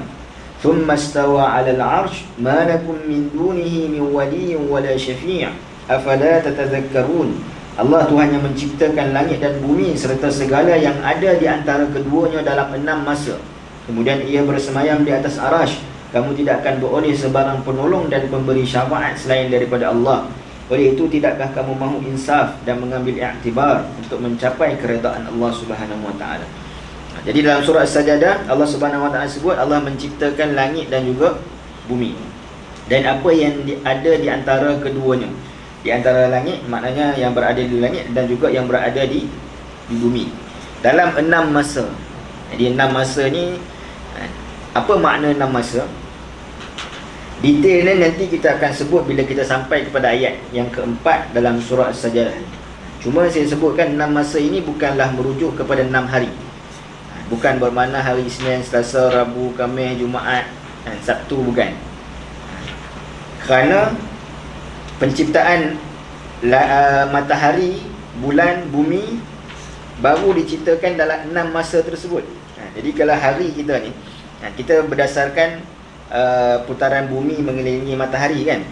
thumma istawa 'alal 'arsy ma lakum min dunihi min waliyyin wala syafi' afala tatadhakkarun. Allah Tuhan yang menciptakan langit dan bumi serta segala yang ada di antara keduanya dalam 6 masa. Kemudian ia bersemayam di atas arasy. Kamu tidak akan beroleh sebarang penolong dan pemberi syafaat selain daripada Allah. Oleh itu tidakkah kamu mahu insaf dan mengambil iktibar untuk mencapai keredaan Allah Subhanahu Wa Taala. Jadi dalam surah As-Sajadah Allah Subhanahu Wa Taala sebut Allah menciptakan langit dan juga bumi dan apa yang ada di antara keduanya. Di antara langit maknanya yang berada di langit dan juga yang berada di bumi dalam 6 masa. Jadi 6 masa ni apa makna 6 masa? Detailnya nanti kita akan sebut bila kita sampai kepada ayat yang keempat dalam surah As-Sajadah. Cuma saya sebutkan 6 masa ini bukanlah merujuk kepada 6 hari. Bukan bermakna hari Isnin, Selasa, Rabu, Khamis, Jumaat, Sabtu, bukan. Kerana penciptaan matahari, bulan, bumi baru diciptakan dalam 6 masa tersebut. Jadi kalau hari kita ni, kita berdasarkan putaran bumi mengelilingi matahari kan.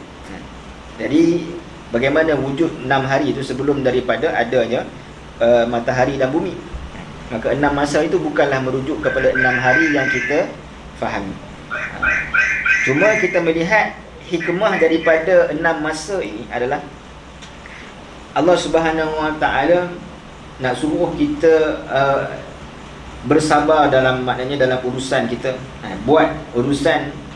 Jadi bagaimana wujud 6 hari itu sebelum daripada adanya matahari dan bumi. Maka 6 masa itu bukanlah merujuk kepada 6 hari yang kita fahami. Cuma kita melihat hikmah daripada 6 masa ini adalah Allah Subhanahu Wa Taala nak suruh kita bersabar dalam maknanya dalam urusan kita. Buat urusan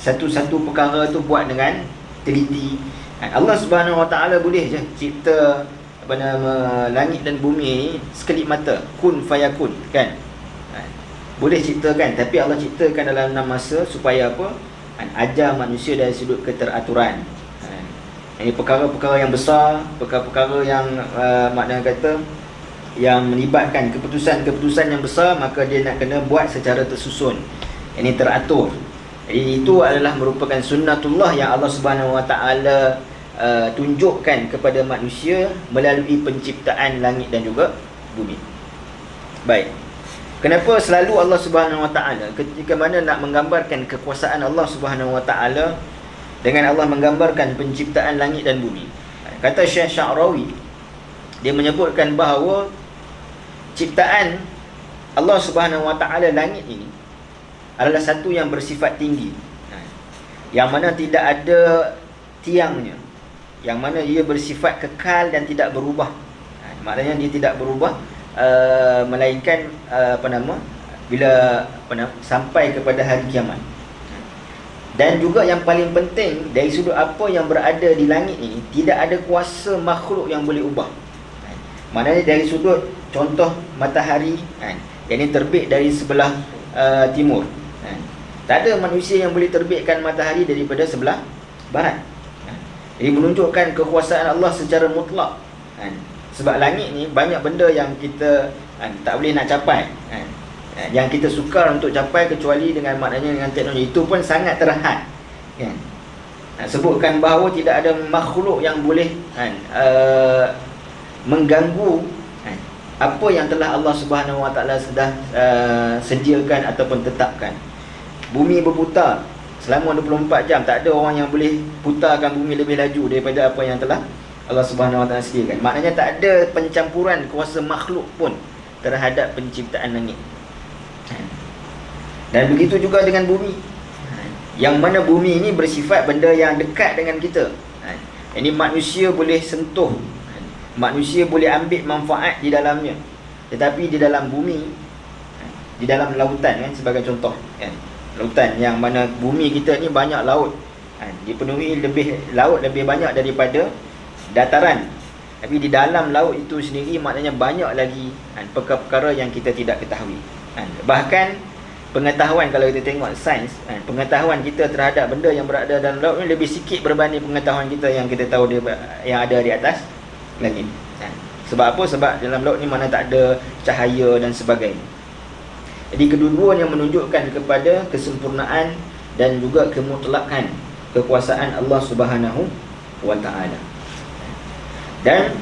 satu-satu perkara tu buat dengan teliti. Allah Subhanahu Wa Taala boleh je cipta apa nama langit dan bumi ni sekelip mata, kun fayakun kan. Boleh ciptakan, tapi Allah ciptakan dalam 6 masa supaya apa? Ajar manusia dari sudut keteraturan. Ini perkara-perkara yang besar, perkara-perkara yang makna kata yang melibatkan keputusan-keputusan yang besar, maka dia nak kena buat secara tersusun. Ini teratur. Jadi itu adalah merupakan sunnatullah yang Allah Subhanahu Wa Taala tunjukkan kepada manusia melalui penciptaan langit dan juga bumi. Baik. Kenapa selalu Allah Subhanahu Wa Taala ketika mana nak menggambarkan kekuasaan Allah Subhanahu Wa Taala dengan Allah menggambarkan penciptaan langit dan bumi. Kata Syekh Sya'rawi, dia menyebutkan bahawa ciptaan Allah Subhanahu Wa Taala langit ini adalah satu yang bersifat tinggi, yang mana tidak ada tiangnya, yang mana ia bersifat kekal dan tidak berubah. Maknanya dia tidak berubah melainkan bila sampai kepada hari kiamat. Dan juga yang paling penting dari sudut apa yang berada di langit ini, tidak ada kuasa makhluk yang boleh ubah. Maknanya dari sudut contoh matahari, yang ini terbit dari sebelah timur, tak ada manusia yang boleh terbitkan matahari daripada sebelah barat. Jadi menunjukkan kekuasaan Allah secara mutlak. Sebab langit ni banyak benda yang kita tak boleh nak capai, yang kita sukar untuk capai kecuali dengan maknanya dengan teknologi. Itu pun sangat terhad kan. Sebutkan bahawa tidak ada makhluk yang boleh mengganggu apa yang telah Allah Subhanahu Wa Taala sudah sediakan ataupun tetapkan. Bumi berputar selama 24 jam, tak ada orang yang boleh putarkan bumi lebih laju daripada apa yang telah Allah Subhanahu Wa Taala sediakan. Maknanya tak ada pencampuran kuasa makhluk pun terhadap penciptaan langit. Dan begitu juga dengan bumi, yang mana bumi ini bersifat benda yang dekat dengan kita. Ini manusia boleh sentuh, manusia boleh ambil manfaat di dalamnya. Tetapi di dalam bumi, di dalam lautan kan, sebagai contoh kan, lautan yang mana bumi kita ni banyak laut, dipenuhi laut lebih banyak daripada dataran. Tapi di dalam laut itu sendiri maknanya banyak lagi perkara-perkara yang kita tidak ketahui. Bahkan pengetahuan, kalau kita tengok sains, pengetahuan kita terhadap benda yang berada dalam laut ni lebih sikit berbanding pengetahuan kita yang kita tahu yang ada di atas langit. Sebab apa? Sebab dalam laut ni mana tak ada cahaya dan sebagainya. Jadi kedua-duanya menunjukkan kepada kesempurnaan dan juga kemutlakan kekuasaan Allah Subhanahu wa taala. Dan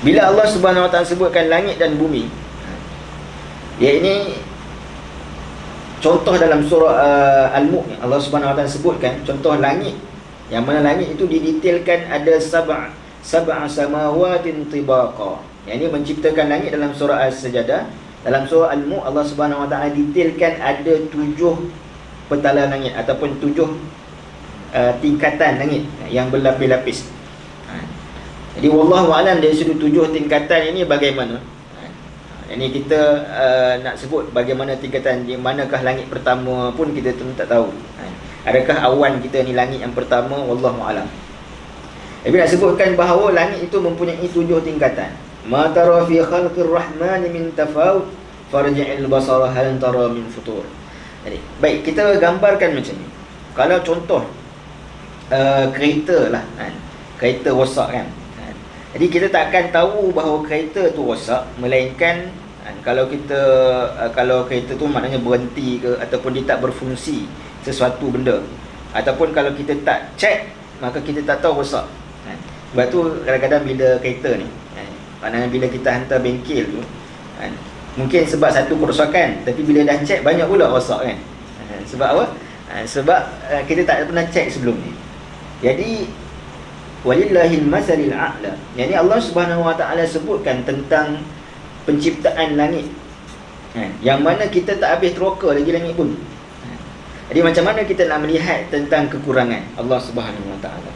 bila Allah Subhanahu wa taala sebutkan langit dan bumi, ya ini contoh dalam surah Al-Mulk, Allah Subhanahu wa taala sebutkan contoh langit, yang mana langit itu didetailkan ada sab'a samawatin tibaqa. Yang ini menciptakan langit dalam surah As-Sajadah. Dalam surah Al-Mulk Allah Subhanahu wa taala detailkan ada 7 petala langit ataupun 7 tingkatan langit yang berlapis-lapis. Jadi wallahu alam dari sudut 7 tingkatan ini bagaimana? Ini kita nak sebut bagaimana tingkatan, di manakah langit pertama pun kita tak tahu. Adakah awan kita ni langit yang pertama? Wallahu alam. Tapi nak sebutkan bahawa langit itu mempunyai 7 tingkatan. Ma tara fi khalqir rahmani min tafawut farji'il basara hal tara min futur. Jadi, baik, kita gambarkan macam ni. Kalau contoh kereta lah kan, kereta rosak kan. Jadi kita tak akan tahu bahawa kereta tu rosak, melainkan kalau kereta tu maknanya berhenti ke, ataupun dia tak berfungsi sesuatu benda, ataupun kalau kita tak check, maka kita tak tahu rosak. Sebab tu kadang-kadang bila kereta ni, maknanya bila kita hantar bengkel tu, mungkin sebab satu kerosakan, tapi bila dah check banyak pula rosak kan. Sebab apa? Sebab kita tak pernah check sebelum ni. Jadi walillahil masalil a'la. Jadi Allah Subhanahu wa taala sebutkan tentang penciptaan langit, yang mana kita tak habis teroka lagi langit pun. Jadi macam mana kita nak melihat tentang kekurangan Allah Subhanahu wa taala?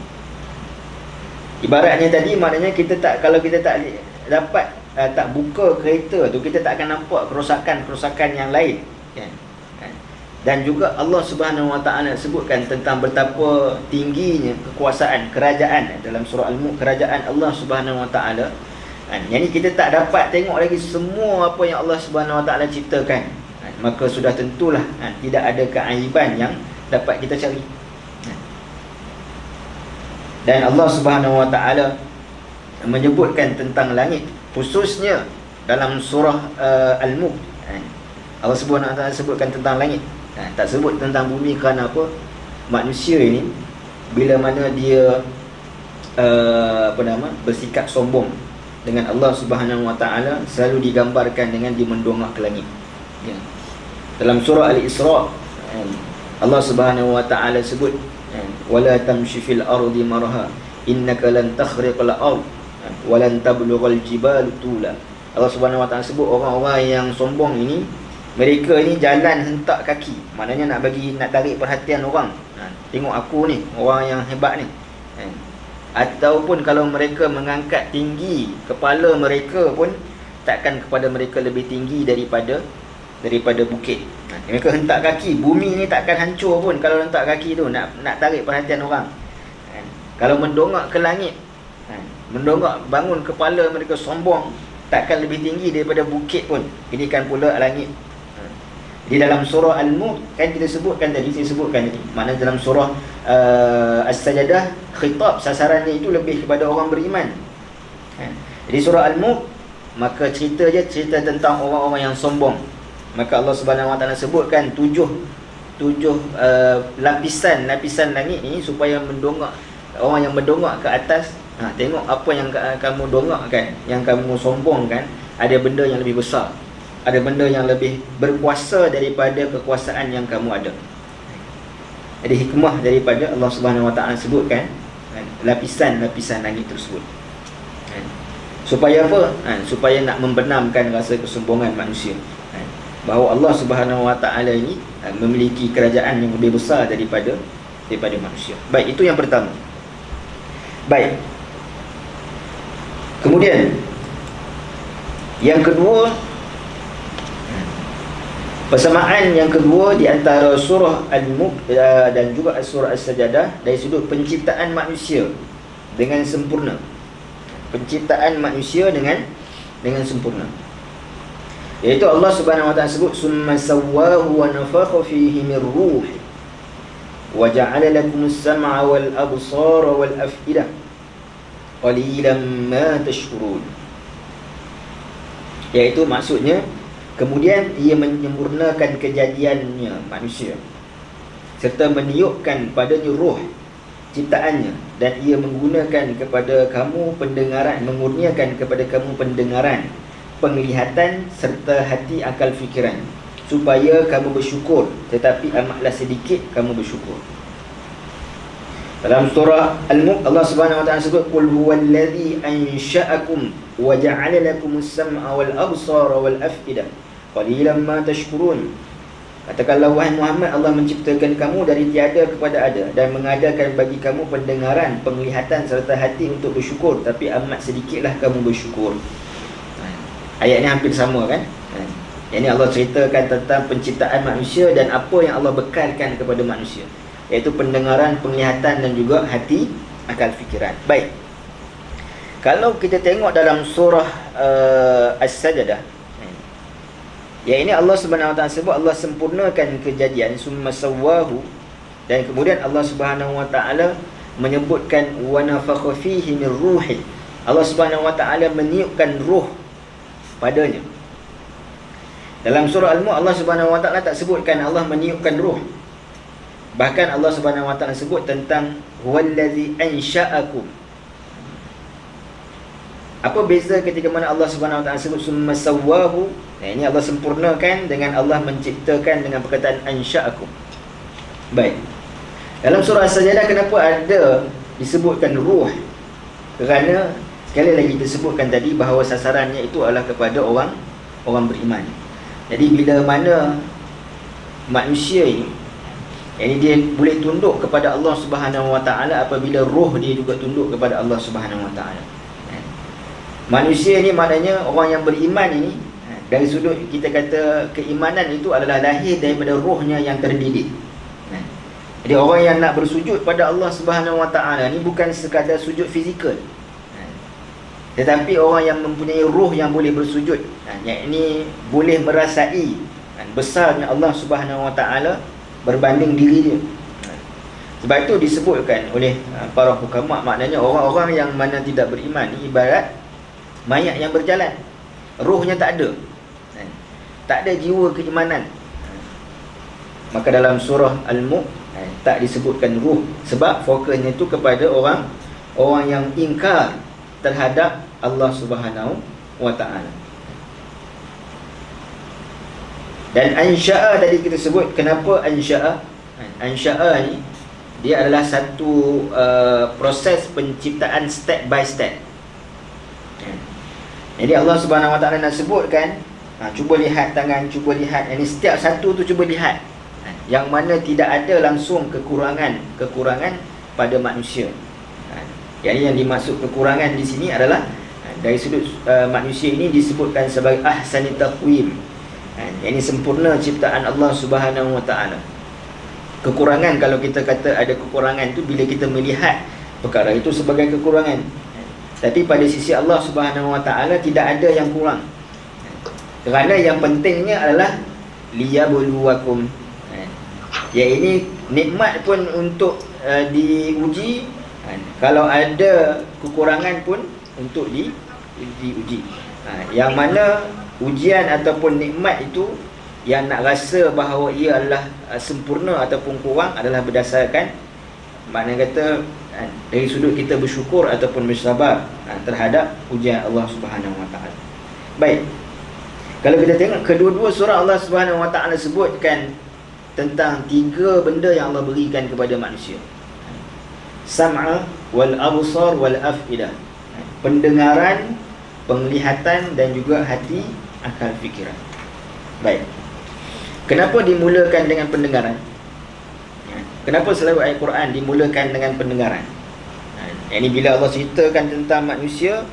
Ibaratnya tadi, maknanya kita tak, kalau kita tak dapat tak buka kereta tu, kita tak akan nampak kerosakan-kerosakan yang lain kan? Dan juga Allah Subhanahu wa taala sebutkan tentang betapa tingginya kekuasaan kerajaan dalam surah Al-Mulk, kerajaan Allah Subhanahu wa taala. Yang ni kita tak dapat tengok lagi semua apa yang Allah Subhanahu wa taala ciptakan. Maka sudah tentulah tidak ada keaiban yang dapat kita cari. Dan Allah Subhanahu wa taala menyebutkan tentang langit, khususnya dalam surah Al-Mulk. Allah Subhanahu wa taala sebutkan tentang langit, tak sebut tentang bumi. Kerana apa? Manusia ini bila mana dia bersikap sombong dengan Allah Subhanahu wa taala, selalu digambarkan dengan dia mendongak ke langit. Dalam surah Al-Isra, Allah Subhanahu wa taala sebut, wala tamshi fil ardi marha innaka lan takhriqal ard wa lan tablughal jibal tula. Allah Subhanahu wa taala sebut orang-orang yang sombong ini, mereka ini jalan hentak kaki, maknanya nak tarik perhatian orang. Tengok aku ni, orang yang hebat ni. Ataupun kalau mereka mengangkat tinggi kepala mereka pun, takkan kepada mereka lebih tinggi daripada bukit. Mereka hentak kaki, bumi ni takkan hancur pun kalau hentak kaki tu nak tarik perhatian orang. Kalau mendongak ke langit, mendongak, bangun kepala mereka sombong, takkan lebih tinggi daripada bukit pun. Ini kan pula langit. Di dalam surah Al-Mulk kan kita sebutkan tadi, saya sebutkan tadi, mana dalam surah As-Sajadah, khitab sasarannya itu lebih kepada orang beriman. Jadi surah Al-Mulk, maka cerita tentang orang-orang yang sombong. Maka Allah Subhanahu wa taala sebutkan tujuh lapisan langit ini supaya mendongak orang yang mendongak ke atas. Tengok apa yang kamu dongakkan, yang kamu sombongkan, ada benda yang lebih besar, ada benda yang lebih berkuasa daripada kekuasaan yang kamu ada. Jadi hikmah daripada Allah Subhanahu wa taala sebutkan lapisan-lapisan langit tersebut. Supaya apa? Supaya nak membenamkan rasa kesombongan manusia. bahawa Allah Subhanahu Wa Taala ini memiliki kerajaan yang lebih besar daripada manusia. Baik, itu yang pertama. Baik. Kemudian yang kedua, persamaan yang kedua di antara surah Al-Mulk dan juga surah As-Sajadah dari sudut penciptaan manusia dengan sempurna. Penciptaan manusia dengan sempurna. Iaitu Allah Subhanahu wa taala sebut summa sawwahu wa nafakha fihi min ruhi wa ja'ala lakumus sam'a wal absara wal af'idah qalilan ma tashkurun. Iaitu maksudnya kemudian ia menyempurnakan kejadiannya manusia serta meniupkan padanya roh ciptaannya, dan ia menggunakan kepada kamu pendengaran, mengurniakan kepada kamu pendengaran, penglihatan serta hati akal fikiran, supaya kamu bersyukur, tetapi amatlah sedikit kamu bersyukur. Dalam surah Al-Mulk Allah Subhanahu wa taala sebut qul huwallazi ansha'akum wa ja'ala lakumus sam'a wal absara wal af'idah qalilan ma tashkurun. Katakanlah wahai Muhammad, Allah menciptakan kamu dari tiada kepada ada dan mengadakan bagi kamu pendengaran, penglihatan serta hati untuk bersyukur, tapi amat sedikitlah kamu bersyukur. Ayat ni hampir sama kan? Ini Allah ceritakan tentang penciptaan manusia dan apa yang Allah bekalkan kepada manusia, iaitu pendengaran, penglihatan dan juga hati akal fikiran. Baik. Kalau kita tengok dalam surah As-Sajadah, yang ini Allah Subhanahu wa taala sebut Allah sempurnakan kejadian summa sawwahu, dan kemudian Allah Subhanahu wa taala menyebutkan wa nafakha fihi min ruhi. Allah Subhanahu wa taala meniupkan ruh padanya. Dalam surah Al-Mulk Allah Subhanahu wa taala tak sebutkan Allah meniupkan ruh. Bahkan Allah Subhanahu wa taala sebut tentang huwallazi ansha'akum. Apa beza ketika mana Allah Subhanahu wa taala sebut summa sawwahu? Ini Allah sempurnakan dengan Allah menciptakan dengan perkataan ansha'akum. Baik. Dalam surah As-Sajadah kenapa ada disebutkan ruh? Kerana sekali lagi disebutkan tadi bahawa sasarannya itu adalah kepada orang beriman. Jadi bila mana manusia ini dia boleh tunduk kepada Allah Subhanahu wa taala apabila roh dia juga tunduk kepada Allah Subhanahu wa taala. Manusia ni maknanya orang yang beriman ini, dari sudut kita kata keimanan itu adalah lahir daripada rohnya yang terdidik. Jadi orang yang nak bersujud pada Allah Subhanahu wa taala ni bukan sekadar sujud fizikal, tetapi orang yang mempunyai roh yang boleh bersujud, yang ini boleh merasai besarnya Allah Subhanahu wa taala berbanding diri dia. Sebab itu disebutkan oleh para hukama, maknanya orang-orang yang mana tidak beriman ni ibarat mayat yang berjalan, rohnya tak ada, tak ada jiwa keimanan. Maka dalam surah Al-Mulk tak disebutkan ruh, sebab fokusnya itu kepada orang yang ingkar terhadap Allah Subhanahu wa taala. Dan ansya'a tadi kita sebut, kenapa ansya'a? Ansya'a ni dia adalah satu proses penciptaan step by step. Jadi Allah Subhanahu wa taala nak sebutkan, cuba lihat tangan, cuba lihat, ini setiap satu tu cuba lihat, yang mana tidak ada langsung kekurangan pada manusia. Jadi yang dimaksud kekurangan di sini adalah dari sudut manusia ini disebutkan sebagai ahsanit taqwim. Ini sempurna ciptaan Allah Subhanahu wa taala. Kekurangan, kalau kita kata ada kekurangan tu bila kita melihat perkara itu sebagai kekurangan. Tapi pada sisi Allah Subhanahu wa taala tidak ada yang kurang. Kerana yang pentingnya adalah liyabluwakum. Ya, ini nikmat pun untuk diuji. Kalau ada kekurangan pun untuk diuji. Yang mana ujian ataupun nikmat itu yang nak rasa bahawa ia adalah sempurna ataupun kurang adalah berdasarkan makna kata dari sudut kita bersyukur ataupun bersabar terhadap ujian Allah Subhanahu wa taala. Baik. Kalau kita tengok kedua-dua surah Allah Subhanahu wa taala sebutkan tentang tiga benda yang Allah berikan kepada manusia. Sam'a wal absar wal af'idah. Pendengaran, penglihatan dan juga hati akal fikiran. Baik. Kenapa dimulakan dengan pendengaran? Kenapa selalu ayat Quran dimulakan dengan pendengaran? Ini bila Allah ceritakan tentang manusia,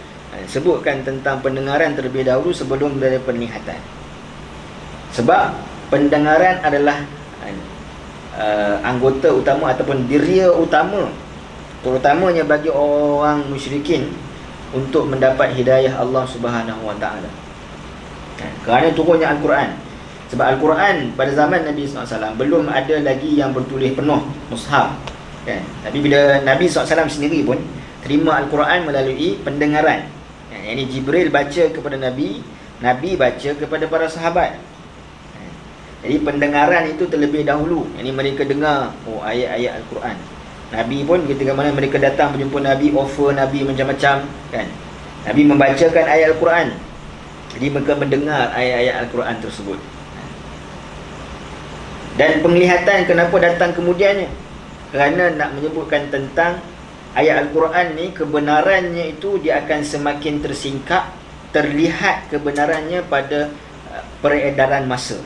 sebutkan tentang pendengaran terlebih dahulu sebelum dari penglihatan. Sebab pendengaran adalah anggota utama ataupun diria utama, terutamanya bagi orang musyrikin, untuk mendapat hidayah Allah Subhanahu Wa Taala. Kerana turunnya Al-Quran. Sebab Al-Quran pada zaman Nabi SAW belum ada lagi yang bertulis penuh, mushaf, kan? Tapi bila Nabi SAW sendiri pun terima Al-Quran melalui pendengaran. Ini Jibril baca kepada Nabi, Nabi baca kepada para sahabat. Jadi pendengaran itu terlebih dahulu. Ini mereka dengar ayat-ayat Al-Quran. Nabi pun ketika mana mereka datang berjumpa Nabi, offer Nabi macam-macam, kan? Nabi membacakan ayat Al-Quran. Jadi mereka mendengar ayat-ayat Al-Quran tersebut. Dan penglihatan kenapa datang kemudiannya? Kerana nak menyebutkan tentang ayat Al-Quran ni, kebenarannya itu dia akan semakin tersingkap, terlihat kebenarannya pada peredaran masa.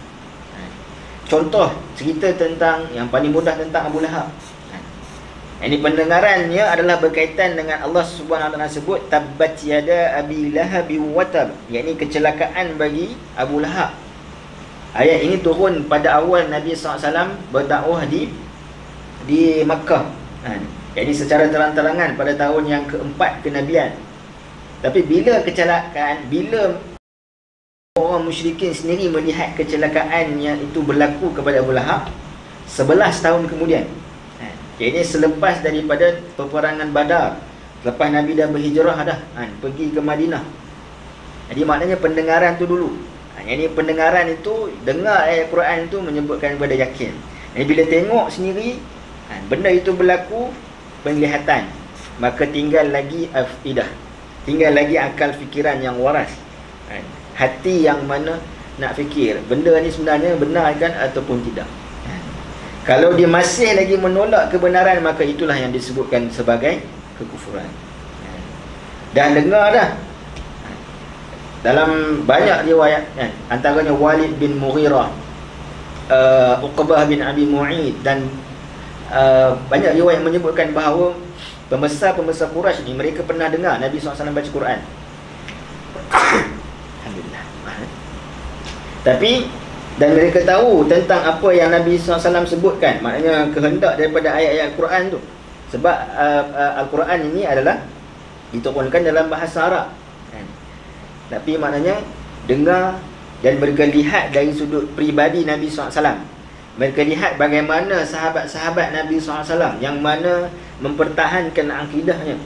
Contoh cerita tentang yang paling mudah tentang Abu Lahab. Ini pendengarannya adalah berkaitan dengan Allah Subhanahu Wa Taala sebut tabbat yada abi lahab wa tab, yakni kecelakaan bagi Abu Lahab. Ayat ini turun pada awal Nabi SAW berdakwah di Makkah. Jadi secara terang-terangan pada tahun yang keempat kenabian. Tapi bila kecelakaan, bila orang musyrikin sendiri melihat kecelakaan yang itu berlaku kepada Abu Lahab 11 tahun kemudian. Jadi selepas daripada peperangan Badar, selepas Nabi dah berhijrah dah, pergi ke Madinah. Jadi maknanya pendengaran tu dulu. Jadi pendengaran itu, dengar ayat Quran itu menyebutkan kepada yakin. Jadi bila tengok sendiri benda itu berlaku, penglihatan, maka tinggal lagi afidah, tinggal lagi akal fikiran yang waras, hati yang mana nak fikir benda ni sebenarnya benar kan ataupun tidak. Kalau dia masih lagi menolak kebenaran, maka itulah yang disebutkan sebagai kekufuran. Dan dengar dah dalam banyak riwayat, antaranya Walid bin Mughirah, Uqbah bin Abi Mu'id, dan banyak riwayat menyebutkan bahawa pembesar-pembesar Quraisy ni mereka pernah dengar Nabi SAW baca Quran. Alhamdulillah. Tapi dan mereka tahu tentang apa yang Nabi SAW sebutkan, maknanya kehendak daripada ayat-ayat Quran tu. Sebab Al-Quran ini adalah diturunkan dalam bahasa Arab. Tapi maknanya dengar dan mereka lihat dari sudut peribadi Nabi SAW. Mereka lihat bagaimana sahabat-sahabat Nabi SAW yang mana mempertahankan akidahnya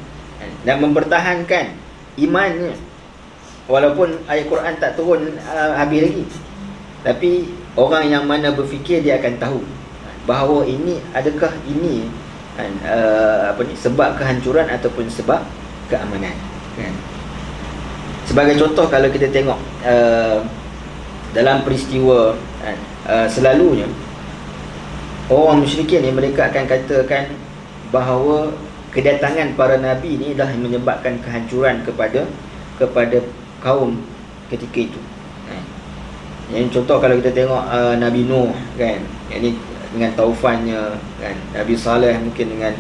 dan mempertahankan imannya, walaupun ayat Quran tak turun habis lagi. Tapi orang yang mana berfikir, dia akan tahu bahawa ini, adakah ini sebab kehancuran ataupun sebab keamanan, kan? Sebagai contoh, kalau kita tengok dalam peristiwa, selalunya orang musyrikin ni mereka akan katakan bahawa kedatangan para nabi ni dah menyebabkan kehancuran kepada kaum ketika itu. Yang contoh kalau kita tengok Nabi Nuh, kan, ini dengan taufannya, kan, Nabi Saleh mungkin dengan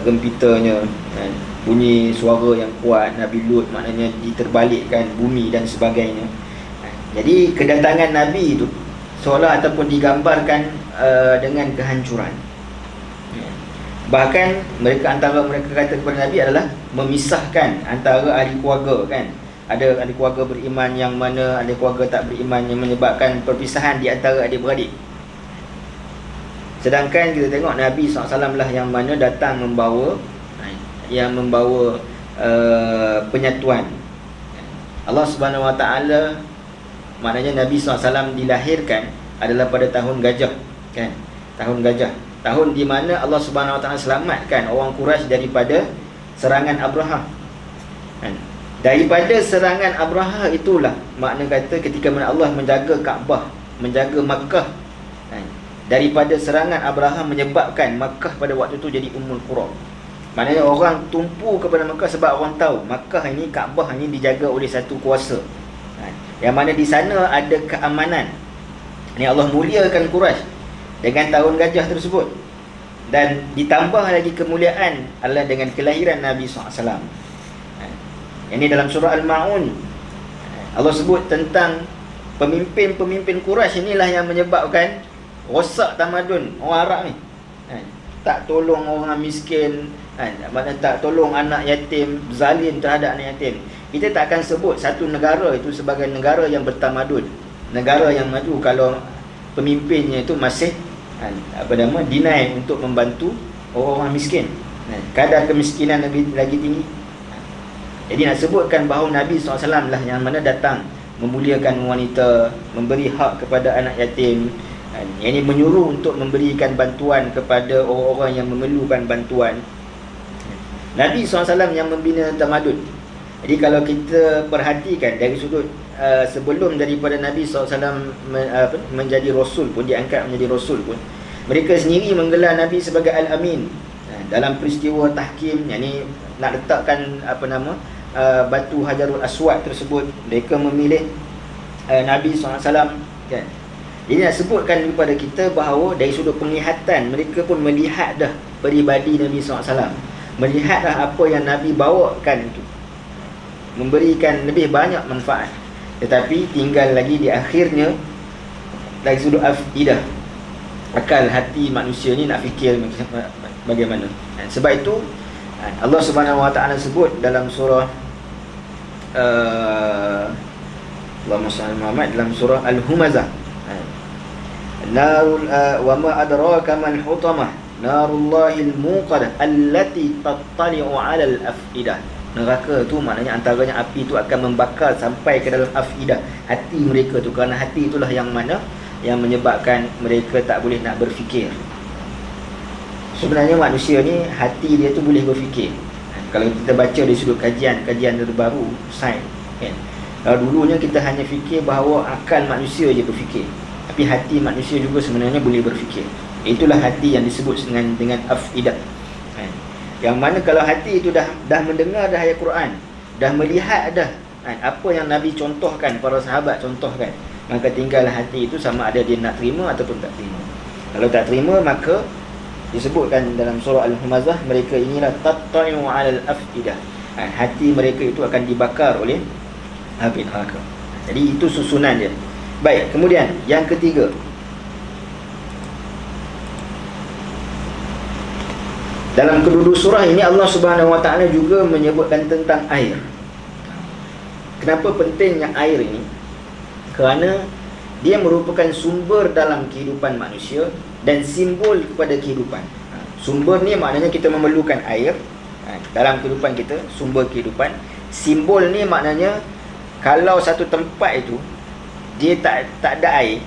gempitanya, kan, bunyi suara yang kuat, Nabi Lut maknanya diterbalikkan bumi dan sebagainya. Jadi kedatangan Nabi itu seolah ataupun digambarkan dengan kehancuran. Bahkan antara mereka kata kepada Nabi adalah memisahkan antara ahli keluarga, kan. Ada ahli keluarga beriman yang mana ahli keluarga tak beriman, yang menyebabkan perpisahan di antara adik-beradik. Sedangkan kita tengok Nabi SAW lah yang mana datang membawa penyatuan. Allah Subhanahu Wa Taala, maknanya Nabi SAW dilahirkan adalah pada tahun gajah, kan? Tahun gajah, tahun di mana Allah Subhanahu Wa Taala selamatkan orang Quraisy daripada serangan Abraha, kan? Daripada serangan Abraha itulah makna kata ketika mana Allah menjaga Kaabah, menjaga Makkah, kan? Daripada serangan Abraha menyebabkan Makkah pada waktu itu jadi Ummul Qura. Maknanya orang tumpu kepada Makkah sebab orang tahu Makkah ini, Kaabah ini dijaga oleh satu kuasa, kan? Yang mana di sana ada keamanan, Ini Allah muliakan Quraisy dengan tahun gajah tersebut. Dan ditambah lagi kemuliaan adalah dengan kelahiran Nabi SAW. Ini dalam surah Al-Ma'un, Allah sebut tentang pemimpin-pemimpin Quraisy inilah yang menyebabkan rosak tamadun orang Arab ni. Tak tolong orang miskin, maknanya tak tolong anak yatim, zalim terhadap anak yatim. Kita tak akan sebut satu negara itu sebagai negara yang bertamadun, negara yang maju kalau pemimpinnya itu masih deny untuk membantu orang-orang miskin. Kadar kemiskinan lagi tinggi. Jadi nak sebutkan bahawa Nabi SAW lah yang mana datang memuliakan wanita, memberi hak kepada anak yatim. Yang ini menyuruh untuk memberikan bantuan kepada orang-orang yang memerlukan bantuan. Nabi SAW yang membina tamadun. Jadi kalau kita perhatikan dari sudut sebelum daripada Nabi SAW menjadi Rasul pun, diangkat menjadi Rasul pun, mereka sendiri menggelar Nabi sebagai Al-Amin. Dalam peristiwa tahkim, yang ni nak letakkan batu Hajarul Aswad tersebut, mereka memilih Nabi SAW, kan? Jadi nak sebutkan kepada kita bahawa dari sudut penglihatan, mereka pun melihat dah peribadi Nabi SAW, melihat dah apa yang Nabi bawakan itu memberikan lebih banyak manfaat. Tetapi tinggal lagi di akhirnya dari sudut afidah, akal hati manusia ni nak fikir bagaimana. Sebab itu Allah Subhanahu Wa Taala sebut dalam surah Allahumma salli Muhammad, dalam surah Al-Humazah, narul wa ma adraka mal hutamah narullahil muqadah allati tattali'u 'alal afidah. Neraka tu maknanya antaranya api tu akan membakar sampai ke dalam afidah, hati mereka tu, kerana hati itulah yang mana yang menyebabkan mereka tak boleh nak berfikir. Sebenarnya manusia ni hati dia tu boleh berfikir. Kalau kita baca dari sudut kajian terbaru sains, kan, kalau dulunya kita hanya fikir bahawa akal manusia je berfikir, tapi hati manusia juga sebenarnya boleh berfikir. Itulah hati yang disebut dengan afidah. Yang mana kalau hati itu dah mendengar dah ayat Quran, dah melihat dah apa yang Nabi contohkan, para sahabat contohkan, maka tinggal hati itu sama ada dia nak terima ataupun tak terima. Kalau tak terima, maka disebutkan dalam surah Al-Humazah, mereka inilah tattai'u 'alal afidah. Hati mereka itu akan dibakar oleh api neraka. Jadi itu susunan dia. Baik, kemudian yang ketiga, dalam kedua surah ini Allah Subhanahu Wa Taala juga menyebutkan tentang air. Kenapa pentingnya air ini? Kerana dia merupakan sumber dalam kehidupan manusia dan simbol kepada kehidupan. Sumber ni maknanya kita memerlukan air dalam kehidupan kita, sumber kehidupan. Simbol ni maknanya kalau satu tempat itu dia tak ada air,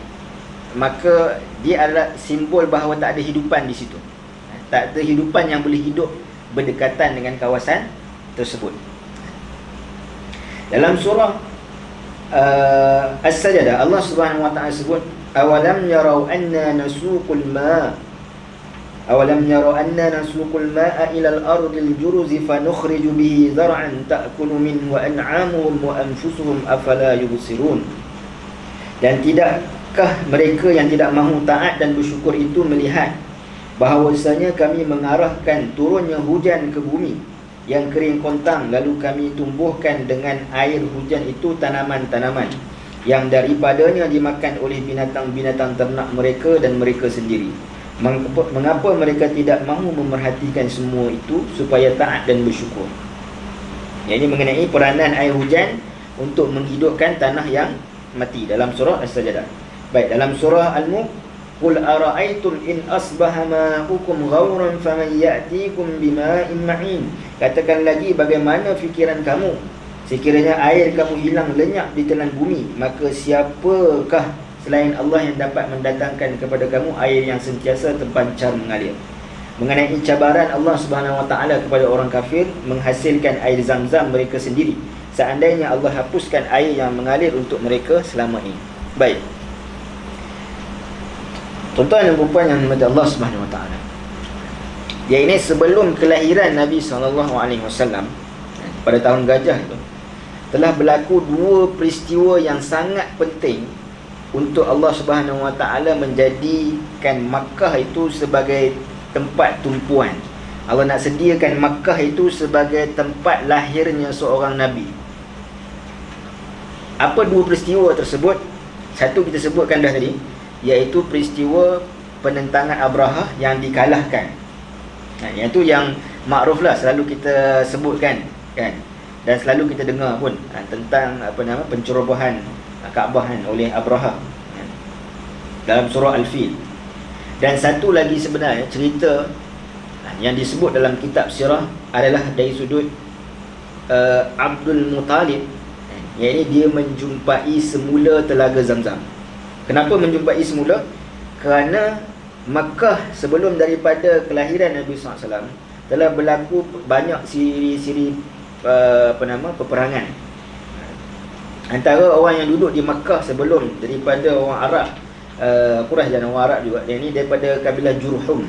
maka dia adalah simbol bahawa tak ada hidupan di situ. Tak ada hidupan yang boleh hidup berdekatan dengan kawasan tersebut. Dalam surah As-Sajdah, Allah Subhanahu Wa Taala sebut, awalam yarau anna nasuqul ma awalam yarau anna nasuqul ma'a ila al-ardil juruzi fa nukhriju bihi zar'an ta'kulu minhu wa an'amuhum wa anfusuhum afala yubsirun. Dan tidakkah mereka yang tidak mahu taat dan bersyukur itu melihat bahawasanya kami mengarahkan turunnya hujan ke bumi yang kering kontang, lalu kami tumbuhkan dengan air hujan itu tanaman-tanaman yang daripadanya dimakan oleh binatang-binatang ternak mereka dan mereka sendiri. Mengapa mereka tidak mahu memerhatikan semua itu supaya taat dan bersyukur? Ini mengenai peranan air hujan untuk menghidupkan tanah yang mati dalam surah As-Sajdah. Baik, dalam surah Al-Mulk, qul ara'aytum in asbaha ma'ukum ghauran faman ya'tikum bima'in ma'in. Katakan lagi, bagaimana fikiran kamu sekiranya air kamu hilang lenyap di telan bumi, maka siapakah selain Allah yang dapat mendatangkan kepada kamu air yang sentiasa terpancar mengalir? Mengenai cabaran Allah Subhanahu Wa Taala kepada orang kafir menghasilkan air Zam-Zam mereka sendiri, seandainya Allah hapuskan air yang mengalir untuk mereka selama ini. Baik, tuan-tuan dan puan yang dirahmati Allah Subhanahu Wa Taala, yang ini sebelum kelahiran Nabi SAW pada tahun gajah itu, telah berlaku dua peristiwa yang sangat penting untuk Allah Subhanahu Wa Taala menjadikan Makkah itu sebagai tempat tumpuan. Allah nak sediakan Makkah itu sebagai tempat lahirnya seorang Nabi. Apa dua peristiwa tersebut? Satu kita sebutkan dah tadi, iaitu peristiwa penentangan Abrahah yang dikalahkan. Yang tu yang makruf lah, selalu kita sebutkan kan, dan selalu kita dengar pun tentang pencerobohan Kaabah oleh Abrahah dalam surah Al-Fil. Dan satu lagi sebenarnya cerita yang disebut dalam kitab sirah adalah dari sudut Abdul Muttalib, iaitu dia menjumpai semula telaga Zamzam. Kenapa menjumpai semula? Kerana Makkah sebelum daripada kelahiran Nabi SAW telah berlaku banyak siri-siri peperangan antara orang yang duduk di Makkah sebelum daripada orang Arab, Quraisy dan orang Arab juga. Yang ini daripada kabilah Jurhum.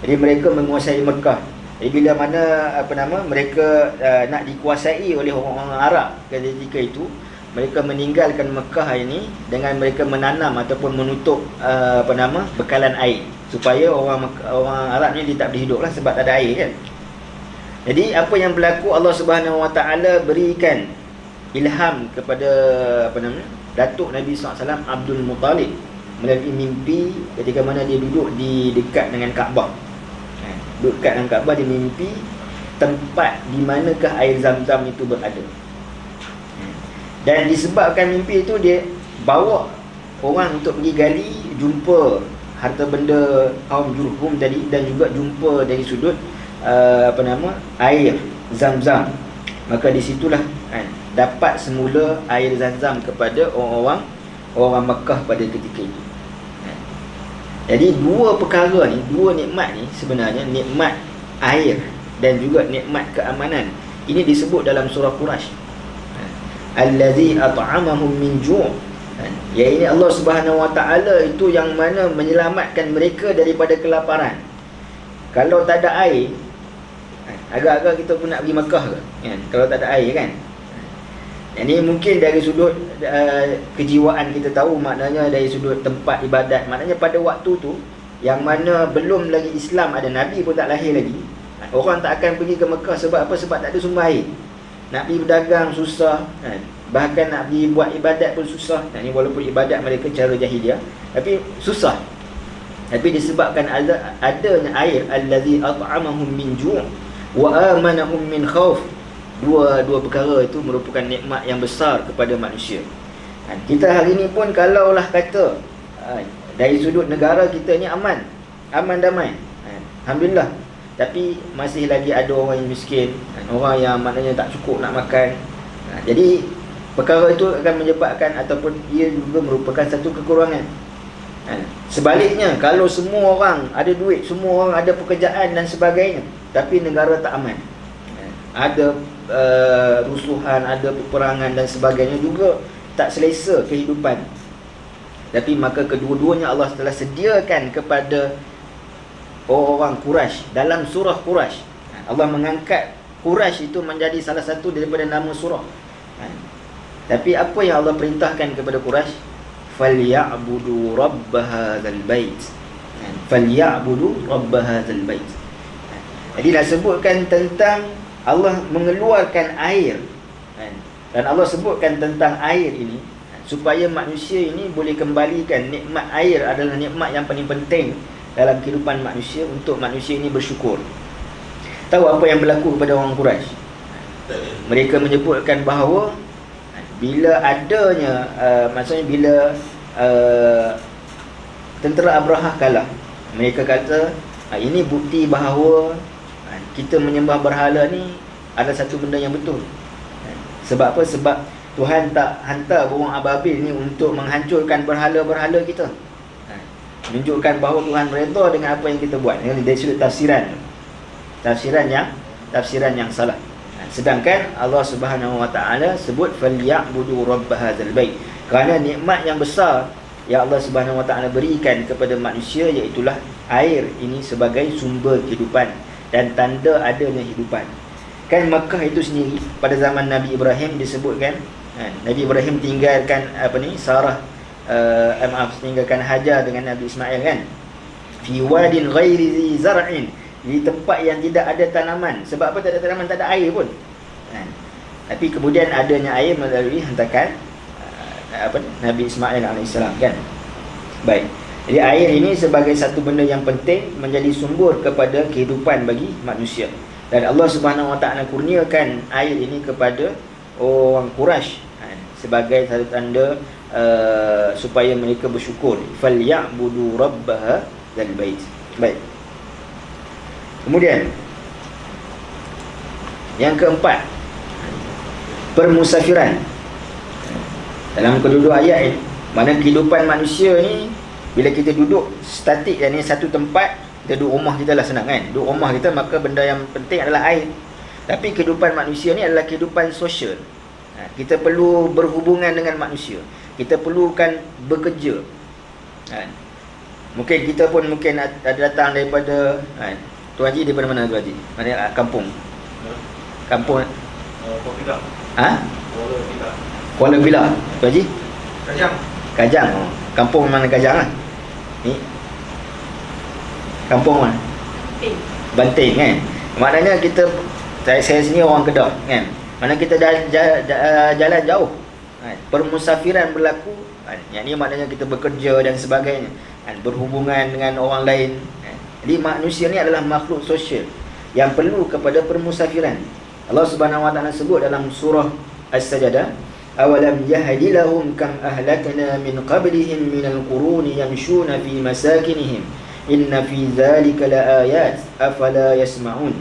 Jadi mereka menguasai Makkah. Jadi bila mana mereka nak dikuasai oleh orang-orang Arab ketika itu, mereka meninggalkan Makkah ini dengan mereka menanam ataupun menutup bekalan air, supaya orang Arab ni dia tak boleh hidup lah sebab tak ada air kan. Jadi apa yang berlaku, Allah Subhanahu Wa Taala berikan ilham kepada datuk Nabi SAW Abdul Muttalib melalui mimpi ketika mana dia duduk di dekat dengan Kaabah. Dekat dengan Kaabah, dia mimpi tempat di manakah air Zamzam itu berada. Dan disebabkan mimpi itu, dia bawa orang untuk pergi gali, jumpa harta benda kaum Jurhum tadi, dan juga jumpa dari sudut air Zamzam. Maka disitulah dapat semula air Zamzam kepada orang Makkah pada ketika itu. Jadi dua perkara ni, dua nikmat ni sebenarnya, nikmat air dan juga nikmat keamanan, ini disebut dalam surah Quraisy, allazi at'amahum min ju'. Ya, ini Allah Subhanahu Wa Taala itu yang mana menyelamatkan mereka daripada kelaparan. Kalau tak ada air, agak-agak kita pun nak pergi Makkah ke kan, kalau tak ada air kan. Ini mungkin dari sudut kejiwaan kita tahu, maknanya dari sudut tempat ibadat, maknanya pada waktu tu yang mana belum lagi Islam, ada Nabi pun tak lahir lagi, orang tak akan pergi ke Mekah. Sebab apa? Sebab tak ada sumber air. Nak pergi berdagang susah kan? Bahkan nak pergi buat ibadat pun susah. Ini walaupun ibadat mereka cara jahiliah, tapi susah. Tapi disebabkan adanya air, allazi at'amahum min ju' wa amanahum min khauf. Dua perkara itu merupakan nikmat yang besar kepada manusia. Kita hari ni pun kalaulah kata dari sudut negara kita ni aman damai, alhamdulillah, tapi masih lagi ada orang yang miskin, orang yang maknanya tak cukup nak makan. Jadi perkara itu akan menyebabkan ataupun ia juga merupakan satu kekurangan. Sebaliknya, kalau semua orang ada duit, semua orang ada pekerjaan dan sebagainya, tapi negara tak aman, ada rusuhan, ada peperangan dan sebagainya, juga tak selesa kehidupan. Tapi maka kedua-duanya Allah telah sediakan kepada orang Quraisy. Dalam surah Quraisy, Allah mengangkat Quraisy itu menjadi salah satu daripada nama surah. Tapi apa yang Allah perintahkan kepada Quraisy? Falyabudu rabb hadzal bait. Falyabudu rabb hadzal bait. Jadi dah sebutkan tentang Allah mengeluarkan air, dan Allah sebutkan tentang air ini supaya manusia ini boleh kembalikan nikmat air adalah nikmat yang paling penting dalam kehidupan manusia, untuk manusia ini bersyukur. Tahu apa yang berlaku kepada orang Quraisy? Mereka menyebutkan bahawa bila adanya maksudnya bila tentera Abrahah kalah, mereka kata ini bukti bahawa kita menyembah berhala ni adalah satu benda yang betul. Sebab apa? Sebab Tuhan tak hantar burung ababil ni untuk menghancurkan berhala-berhala kita. Menunjukkan bahawa Tuhan redha dengan apa yang kita buat. Dari sudut tafsiran yang salah. Sedangkan Allah Subhanahu Wa Taala sebut falyabudu rabb hadzal bait, kerana nikmat yang besar yang Allah Subhanahu Wa Taala berikan kepada manusia, iaitulah air ini sebagai sumber kehidupan dan tanda adanya hidupan. Kan Makkah itu sendiri pada zaman Nabi Ibrahim disebutkan, Nabi Ibrahim tinggalkan Sarah meninggalkan hajar dengan Nabi Ismail kan, fi wadin ghairi zi zar'in, di tempat yang tidak ada tanaman. Sebab apa tak ada tanaman? Tak ada air pun kan? Tapi kemudian adanya air melalui hentakan Nabi Ismail AS kan. Baik, jadi air ini sebagai satu benda yang penting, menjadi sumber kepada kehidupan bagi manusia. Dan Allah Subhanahu Wa Taala kurniakan air ini kepada orang Quraisy sebagai satu tanda supaya mereka bersyukur. Falyabudu rabbaha dzal bait. Baik. Kemudian yang keempat, permusafiran. Dalam kedua ayat ini, mana kehidupan manusia ni, bila kita duduk statik yang ni satu tempat, kita duduk rumah kita lah senang kan. Duduk rumah kita, maka benda yang penting adalah air. Tapi kehidupan manusia ni adalah kehidupan sosial. Kita perlu berhubungan dengan manusia, kita perlukan bekerja kan. Mungkin kita pun mungkin ada datang daripada Tuan Haji daripada mana Tuan Haji? Mana kampung? Kampung Kuala Bila. Tuan Haji? Kajang. Kampung mana Kajang lah? Ni kampung mana? Banting kan. Maknanya kita, saya sini orang Kedah kan. Mana kita jalan jauh kan? Permusafiran berlaku kan? Yang ni maknanya kita bekerja dan sebagainya kan? Berhubungan dengan orang lain kan? Jadi manusia ni adalah makhluk sosial yang perlu kepada permusafiran. Allah Subhanahu Wa Taala sebut dalam surah As-Sajdah, awalam yahdi lahum kam ahlakna min qablihim minal quruni yamshuna fi masakinihim inna fi dzalika laayat afala yasma'un.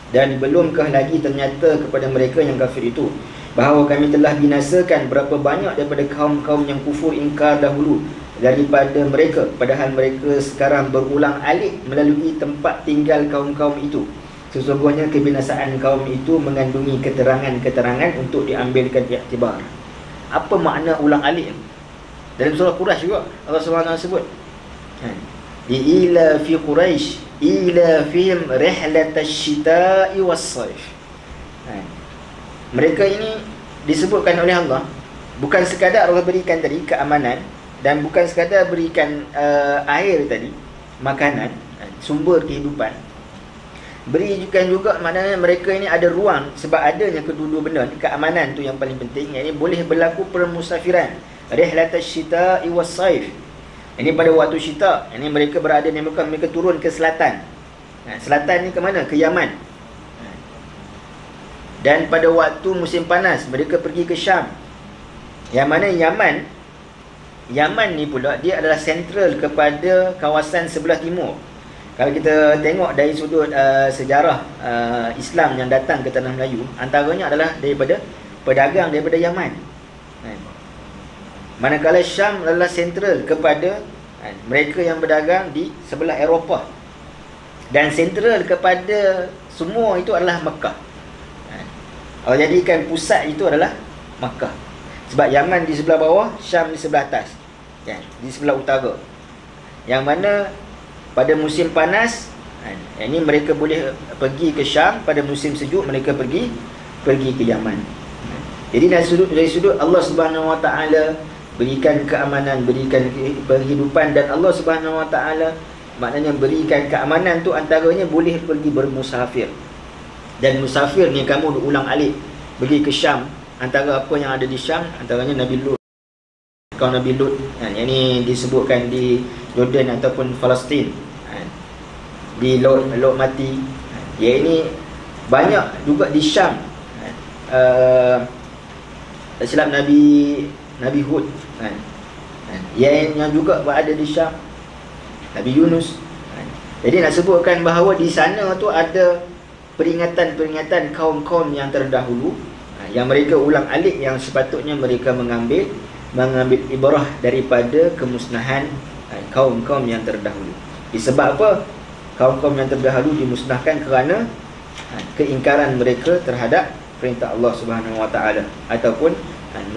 Dan belumkah lagi ternyata kepada mereka yang kafir itu bahawa kami telah binasakan berapa banyak daripada kaum-kaum yang kufur ingkar dahulu daripada mereka, padahal mereka sekarang berulang-alik melalui tempat tinggal kaum-kaum itu. Sesungguhnya kebinasaan kaum itu mengandungi keterangan-keterangan untuk diambilkan iktibar. Apa makna ulang-alik? Dalam surah Quraisy juga Allah SWT sebut, ila fi Quraisy ila fihim rihlatash shita'i was-sayf. Mereka ini disebutkan oleh Allah, bukan sekadar Allah berikan tadi keamanan, dan bukan sekadar berikan air tadi, makanan, sumber kehidupan, berikan juga maknanya mereka ini ada ruang. Sebab adanya kedua-dua benda ni, keamanan tu yang paling penting, yang ini boleh berlaku permusafiran. Rihlatash shita'i was-sayf, ini pada waktu syita, ini mereka berada di Mekah, mereka turun ke selatan. Selatan ni ke mana? Ke Yaman. Dan pada waktu musim panas, mereka pergi ke Syam. Yang mana Yaman ni pula, dia adalah sentral kepada kawasan sebelah timur. Kalau kita tengok dari sudut sejarah Islam yang datang ke tanah Melayu, antaranya adalah daripada pedagang daripada Yaman. Manakala Syam adalah sentral kepada mereka yang berdagang di sebelah Eropah, dan sentral kepada semua itu adalah Mekah. Allah jadikan pusat itu adalah Mekah. Sebab Yaman di sebelah bawah, Syam di sebelah atas, di sebelah utara. Yang mana pada musim panas, ini mereka boleh pergi ke Syam, pada musim sejuk mereka pergi ke Yaman. Jadi dari sudut Allah Subhanahu Wa Taala berikan keamanan, berikan kehidupan, dan Allah Subhanahu Wa Taala maknanya berikan keamanan tu antaranya boleh pergi bermusafir. Dan musafir ni kamu ulang-alik pergi ke Syam. Antara apa yang ada di Syam, antaranya Nabi Lut, kaum Nabi Lut yang ini disebutkan di Jordan ataupun Palestin, di Laut Mati. Ya, ini banyak juga di Syam. Silap Nabi Hud yang juga berada di Syam, Nabi Yunus. Jadi nak sebutkan bahawa di sana tu ada peringatan-peringatan kaum-kaum yang terdahulu, yang mereka ulang-alik, yang sepatutnya mereka mengambil ibrah daripada kemusnahan kaum-kaum yang terdahulu. Disebab apa kaum-kaum yang terdahulu dimusnahkan? Kerana keingkaran mereka terhadap perintah Allah Subhanahu Wa Taala, ataupun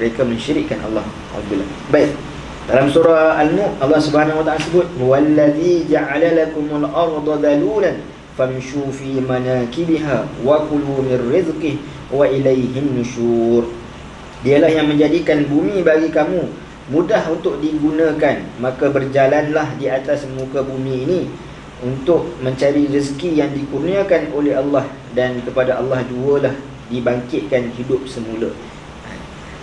mereka mensyirikkan Allah. Alhamdulillah. Baik. Dalam surah Al-Mulk Allah Subhanahu Wa Taala sebut, "Wallazi ja'ala lakumul arda dalulan famshu fi manakibiha wa kulu min rizqihi wa ilaihin nusyur." Dialah yang menjadikan bumi bagi kamu mudah untuk digunakan, maka berjalanlah di atas muka bumi ini untuk mencari rezeki yang dikurniakan oleh Allah, dan kepada Allah jualah dibangkitkan hidup semula.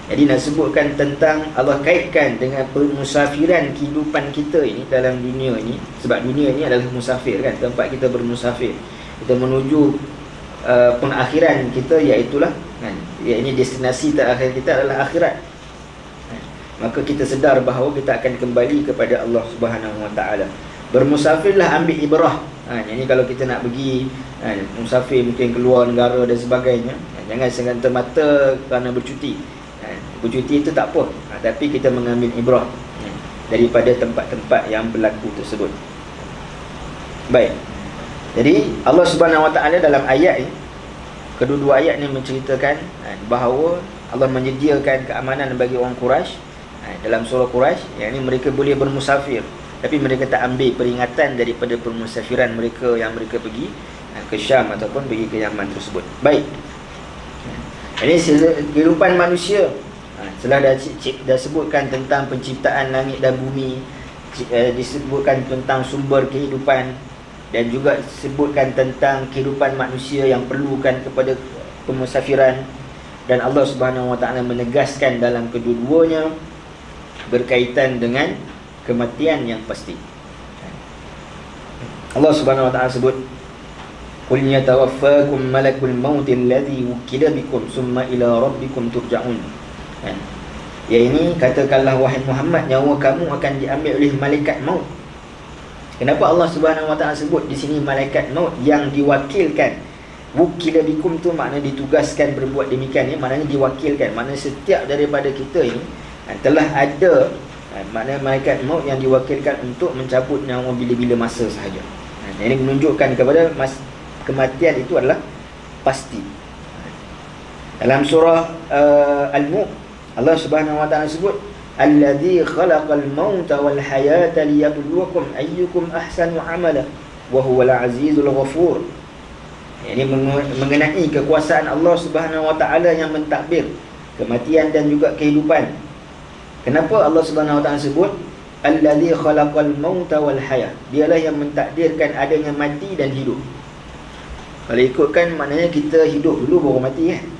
Jadi nak sebutkan tentang Allah kaitkan dengan permusafiran kehidupan kita ini dalam dunia ini. Sebab dunia ini adalah musafir kan, tempat kita bermusafir. Kita menuju pengakhiran kita, iaitulah kan, ini destinasi terakhir kita adalah akhirat. Maka kita sedar bahawa kita akan kembali kepada Allah Subhanahu Wa Taala. Bermusafirlah, ambil ibrah. Ini kalau kita nak pergi musafir, mungkin keluar negara dan sebagainya, jangan semata-mata kerana bercuti. Bercuti itu tak apa, tapi kita mengambil ibrah daripada tempat-tempat yang berlaku tersebut. Baik. Jadi Allah Subhanahu Wa Taala dalam ayat ini, kedua-dua ayat ini menceritakan bahawa Allah menyediakan keamanan bagi orang Quraisy. Dalam surah Quraisy, yang ini mereka boleh bermusafir, tapi mereka tak ambil peringatan daripada permusafiran mereka yang mereka pergi ke Syam ataupun pergi ke Yaman tersebut. Baik. Ini kehidupan manusia. Setelah dah sebutkan tentang penciptaan langit dan bumi, disebutkan tentang sumber kehidupan, dan juga disebutkan tentang kehidupan manusia yang perlukan kepada pemusafiran, dan Allah Subhanahu Wa Taala menegaskan dalam kedua-duanya berkaitan dengan kematian yang pasti. Allah Subhanahu Wa Taala sebut, "Qul yatawaffakum malakul maut alladhi wukila bikum summa ila rabbikum turja'un." Ya, ini katakanlah wahai Muhammad, nyawa kamu akan diambil oleh malaikat maut. Kenapa Allah Subhanahu Wa Taala sebut di sini malaikat maut yang diwakilkan? Wukila bikum tu makna ditugaskan berbuat demikian, maknanya diwakilkan. Maknanya setiap daripada kita ini telah ada makna malaikat maut yang diwakilkan untuk mencabut nyawa bila-bila masa sahaja. Ini menunjukkan kepada kematian itu adalah pasti. Dalam surah Al-Mulk, Allah Subhanahu Wa Taala sebut, "Alladzi khalaqal mauta wal hayata liyabluwakum ayyukum ahsanu amala wa huwal azizul ghafur." Ini mengenai kekuasaan Allah Subhanahu Wa Taala yang mentadbir kematian dan juga kehidupan. Kenapa Allah Subhanahu Wa Taala sebut alladzi khalaqal mauta wal hayah? Dialah yang mentakdirkan adanya mati dan hidup. Kalau ikutkan maknanya kita hidup dulu baru mati kan?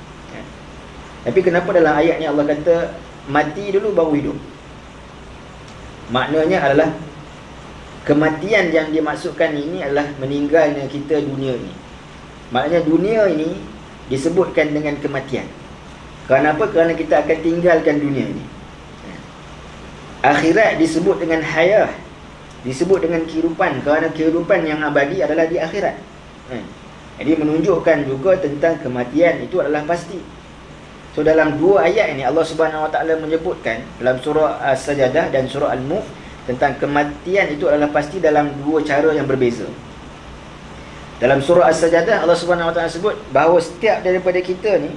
Tapi kenapa dalam ayat ni Allah kata mati dulu baru hidup? Maknanya adalah kematian yang dimaksudkan ini adalah meninggalnya kita dunia ini. Maknanya dunia ini disebutkan dengan kematian. Kenapa? Kerana kita akan tinggalkan dunia ini. Akhirat disebut dengan hayah, disebut dengan kehidupan, kerana kehidupan yang abadi adalah di akhirat. Jadi menunjukkan juga tentang kematian itu adalah pasti. So dalam dua ayat ini Allah Subhanahu Wa Taala menyebutkan dalam surah As-Sajadah dan surah Al-Mulk tentang kematian itu adalah pasti dalam dua cara yang berbeza. Dalam surah As-Sajadah Allah Subhanahu Wa Taala sebut bahawa setiap daripada kita ni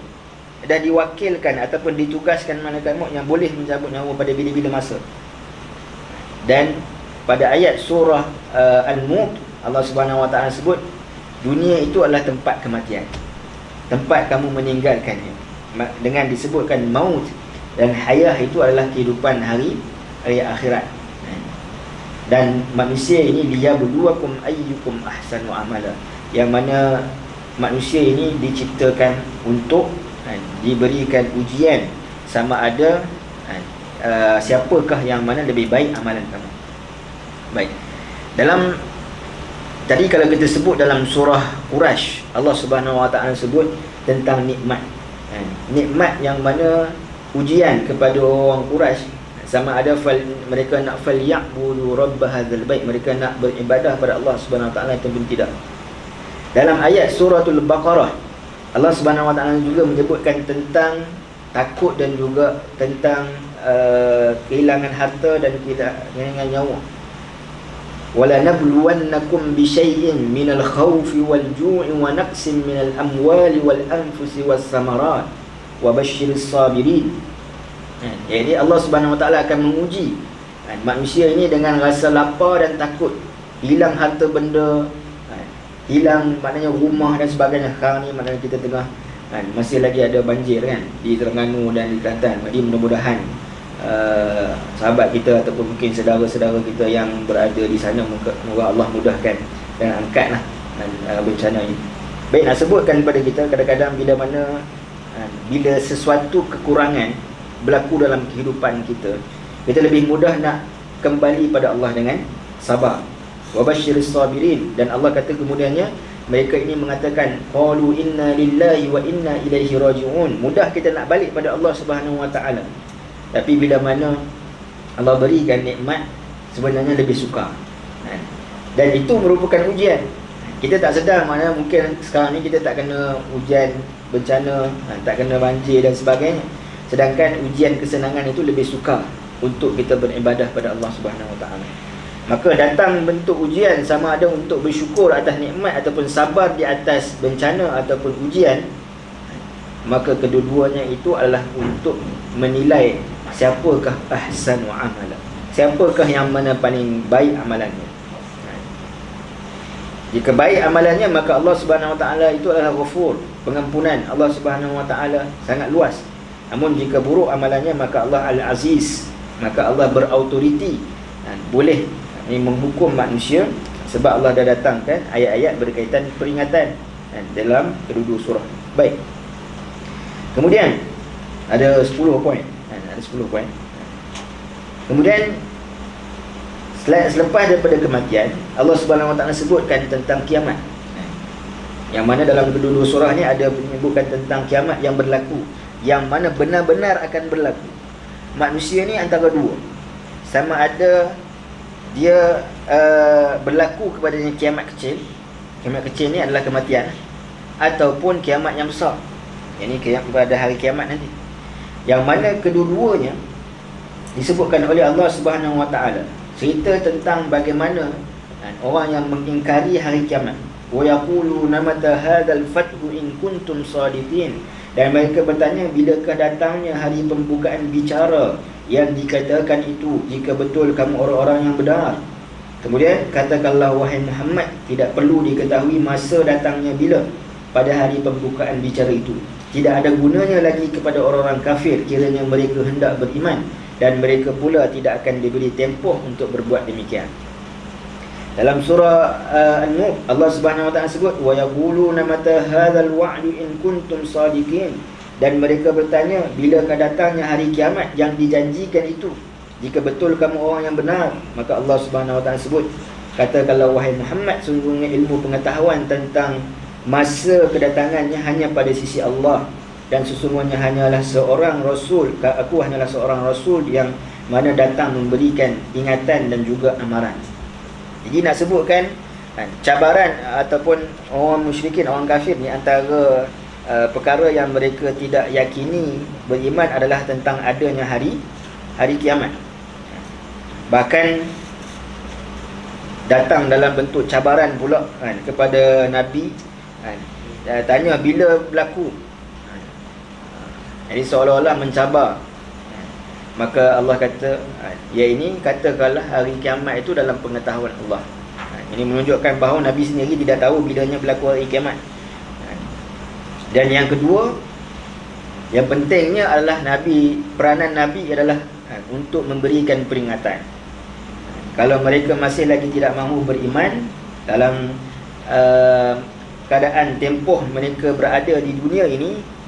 dah diwakilkan ataupun ditugaskan malaikat maut yang boleh mencabut nyawa pada bila-bila masa. Dan pada ayat surah Al-Mulk Allah Subhanahu Wa Taala sebut dunia itu adalah tempat kematian, tempat kamu meninggalkannya, dengan disebutkan maut dan hayah itu adalah kehidupan hari akhirat. Dan manusia ini liyabluwakum ayyukum ahsanu amala, yang mana manusia ini diciptakan untuk diberikan ujian sama ada siapakah yang mana lebih baik amalan kamu. Baik. Dalam tadi kalau kita sebut dalam surah Quraisy, Allah Subhanahu Wa Taala sebut tentang nikmat. Nikmat yang mana ujian kepada orang Quraisy, sama ada mereka nak falyabudu rabb hadzal bait, mereka nak beribadah pada Allah Subhanahu Wa Taala ataupun tidak. Dalam ayat suratul Baqarah Allah Subhanahu Wa Taala juga menyebutkan tentang takut dan juga tentang kehilangan harta dan kehilangan nyawa. Wala nabluwannakum bisyai'in minal khawfi wal ju'i wa naqsin minal amwali wal anfusi was samarat wa basyiris sabirin. Jadi Allah Subhanahu Wa Taala akan menguji manusia ini dengan rasa lapar dan takut, hilang harta benda, hilang maknanya rumah dan sebagainya. Sekarang ni maknanya kita tengah masih lagi ada banjir kan di Terengganu dan di Kelantan. Jadi mudah-mudahan sahabat kita ataupun mungkin saudara-saudara kita yang berada di sana. Moga Allah mudahkan dan angkatlah bencana ini. Baik, nak sebutkan kepada kita, kadang-kadang bila sesuatu kekurangan berlaku dalam kehidupan kita, kita lebih mudah nak kembali pada Allah dengan sabar. Wa basyiris sabirin, dan Allah kata kemudiannya, mereka ini mengatakan qalu inna lillahi wa inna ilaihi raji'un. Mudah kita nak balik pada Allah Subhanahu wa taala. Tapi bila mana Allah berikan nikmat, sebenarnya lebih suka. Dan itu merupakan ujian. Kita tak sedar, mana mungkin sekarang ni kita tak kena hujan, bencana, tak kena banjir dan sebagainya. Sedangkan ujian kesenangan itu lebih suka untuk kita beribadah pada Allah Subhanahu wa taala. Maka datang bentuk ujian, sama ada untuk bersyukur atas nikmat ataupun sabar di atas bencana ataupun ujian, maka kedua-duanya itu adalah untuk menilai siapakah ahsanu amala, siapakah yang mana paling baik amalannya. Jika baik amalannya, maka Allah Subhanahu wa taala itu adalah Ghafur, pengampunan Allah Subhanahu wa taala sangat luas. Namun jika buruk amalannya, maka Allah Al-Aziz, maka Allah berautoriti, boleh menghukum manusia. Sebab Allah dah datangkan ayat-ayat berkaitan peringatan dalam kedua-dua surah. Baik. Kemudian ada 10 poin. Ada 10 poin. Kemudian selepas daripada kematian, Allah Subhanahu wa taala sebutkan tentang kiamat. Yang mana dalam kedua-dua surah ni ada menyebutkan tentang kiamat yang berlaku, yang mana benar-benar akan berlaku. Manusia ni antara dua, sama ada dia berlaku kepadanya kiamat kecil. Kiamat kecil ni adalah kematian, ataupun kiamat yang besar, yang ni pada hari kiamat nanti. Yang mana kedua-duanya disebutkan oleh Allah Subhanahu wa taala. Cerita tentang bagaimana orang yang mengingkari hari kiamat. Wa yaquluna mata hadzal fathu in kuntum shadiqin. Dan mereka bertanya, bilakah datangnya hari pembukaan bicara yang dikatakan itu, jika betul kamu orang-orang yang benar. Kemudian katakanlah wahai Muhammad, tidak perlu diketahui masa datangnya bila pada hari pembukaan bicara itu. Tidak ada gunanya lagi kepada orang-orang kafir kiranya mereka hendak beriman, dan mereka pula tidak akan diberi tempoh untuk berbuat demikian. Dalam surah An-Nur, Allah Subhanahu wa taala sebut wa yaquluna mata hadzal wa'du in kuntum shadiqin. Dan mereka bertanya, bilakah datangnya hari kiamat yang dijanjikan itu, jika betul kamu orang yang benar. Maka Allah Subhanahu wa taala sebut, katakanlah wahai Muhammad, sungguhnya ilmu pengetahuan tentang masa kedatangannya hanya pada sisi Allah, dan sesungguhnya hanyalah seorang rasul, aku hanyalah seorang rasul yang mana datang memberikan ingatan dan juga amaran. Jadi nak sebutkan cabaran ataupun orang musyrikin, orang kafir ni, antara perkara yang mereka tidak yakini beriman adalah tentang adanya hari kiamat. Bahkan datang dalam bentuk cabaran pula kepada Nabi, tanya bila berlaku. Jadi seolah-olah mencabar. Maka Allah kata, ya ini katakanlah hari kiamat itu dalam pengetahuan Allah. Ini menunjukkan bahawa Nabi sendiri tidak tahu bilanya berlaku hari kiamat. Dan yang kedua, yang pentingnya adalah peranan Nabi adalah untuk memberikan peringatan. Kalau mereka masih lagi tidak mahu beriman, dalam keadaan tempoh mereka berada di dunia ini,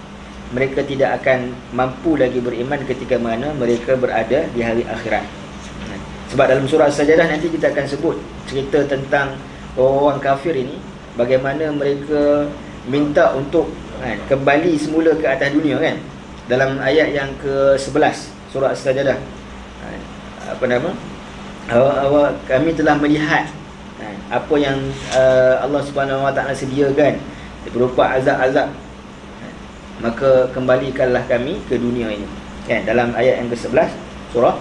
mereka tidak akan mampu lagi beriman ketika mana mereka berada di hari akhirat. Sebab dalam surah As-Sajdah nanti kita akan sebut cerita tentang orang kafir ini, bagaimana mereka minta untuk kembali semula ke atas dunia, kan. Dalam ayat yang ke-11 surah As-Sajdah, kami telah melihat apa yang Allah Subhanahu wa taala sediakan berupa azab-azab, maka kembalikanlah kami ke dunia ini, kan. Dalam ayat yang ke-11 surah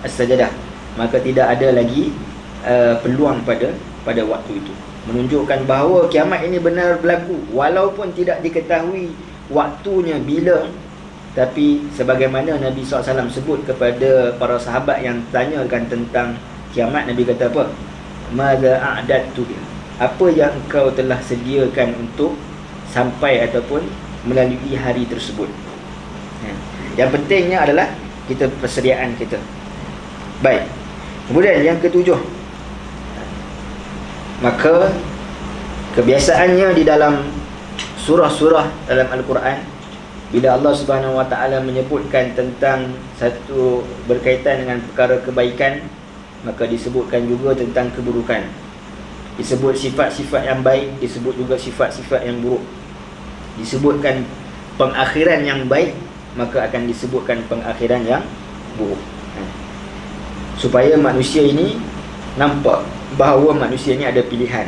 As-Sajdah, maka tidak ada lagi peluang pada waktu itu, menunjukkan bahawa kiamat ini benar berlaku, walaupun tidak diketahui waktunya bila. Tapi sebagaimana Nabi SAW sebut kepada para sahabat yang tanyakan tentang kiamat, Nabi kata apa? Madza a'dadtu, apa yang engkau telah sediakan untuk sampai ataupun melalui hari tersebut. Yang pentingnya adalah kita persediaan kita. Baik. Kemudian yang ketujuh, maka kebiasaannya di dalam surah-surah dalam Al-Quran, bila Allah Subhanahu Wa Taala menyebutkan tentang satu berkaitan dengan perkara kebaikan, maka disebutkan juga tentang keburukan. Disebut sifat-sifat yang baik, disebut juga sifat-sifat yang buruk. Disebutkan pengakhiran yang baik, maka akan disebutkan pengakhiran yang buruk. Supaya manusia ini nampak bahawa manusia ini ada pilihan,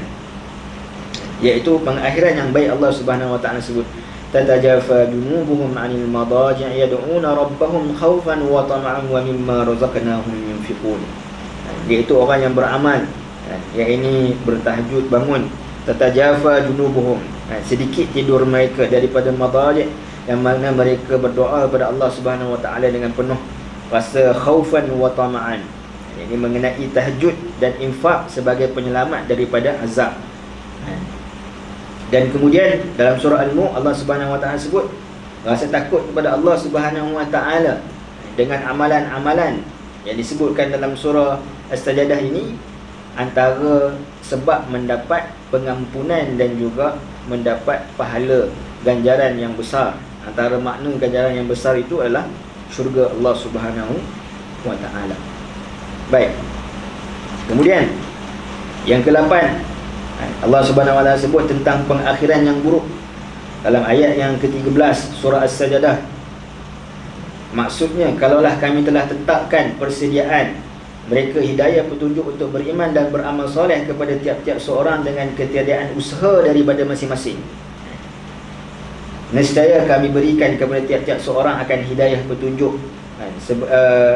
iaitu pengakhiran yang baik. Allah Subhanahu Wa Taala sebut, tatajafa junubuhum 'anil madaji' yad'una rabbahum khaufan wa tama'an wa mimma razaqnahum yunfiqun. Iaitu orang yang beramal, yang ini bertahajud bangun. Tatajafa junubuhum, sedikit tidur mereka daripada madaji', yang mana mereka berdoa kepada Allah Subhanahu Wa Taala dengan penuh rasa khaufan wa tama'an. Ini mengenai tahajud dan infak sebagai penyelamat daripada azab. Dan kemudian dalam surah Al-Mulk, Allah Subhanahu Wa Taala sebut rasa takut kepada Allah Subhanahu Wa Taala dengan amalan-amalan yang disebutkan dalam surah As-Sajadah ini, antara sebab mendapat pengampunan dan juga mendapat pahala ganjaran yang besar. Antara makna ganjaran yang besar itu adalah syurga Allah Subhanahu Wa Taala. Baik. Kemudian yang ke-8, Allah Subhanahu Wa Taala sebut tentang pengakhiran yang buruk dalam ayat yang ke-13 surah As-Sajadah. Maksudnya, kalaulah kami telah tetapkan persediaan mereka hidayah petunjuk untuk beriman dan beramal soleh kepada tiap-tiap seorang dengan ketiadaan usaha daripada masing-masing, nescaya kami berikan kepada tiap-tiap seorang akan hidayah petunjuk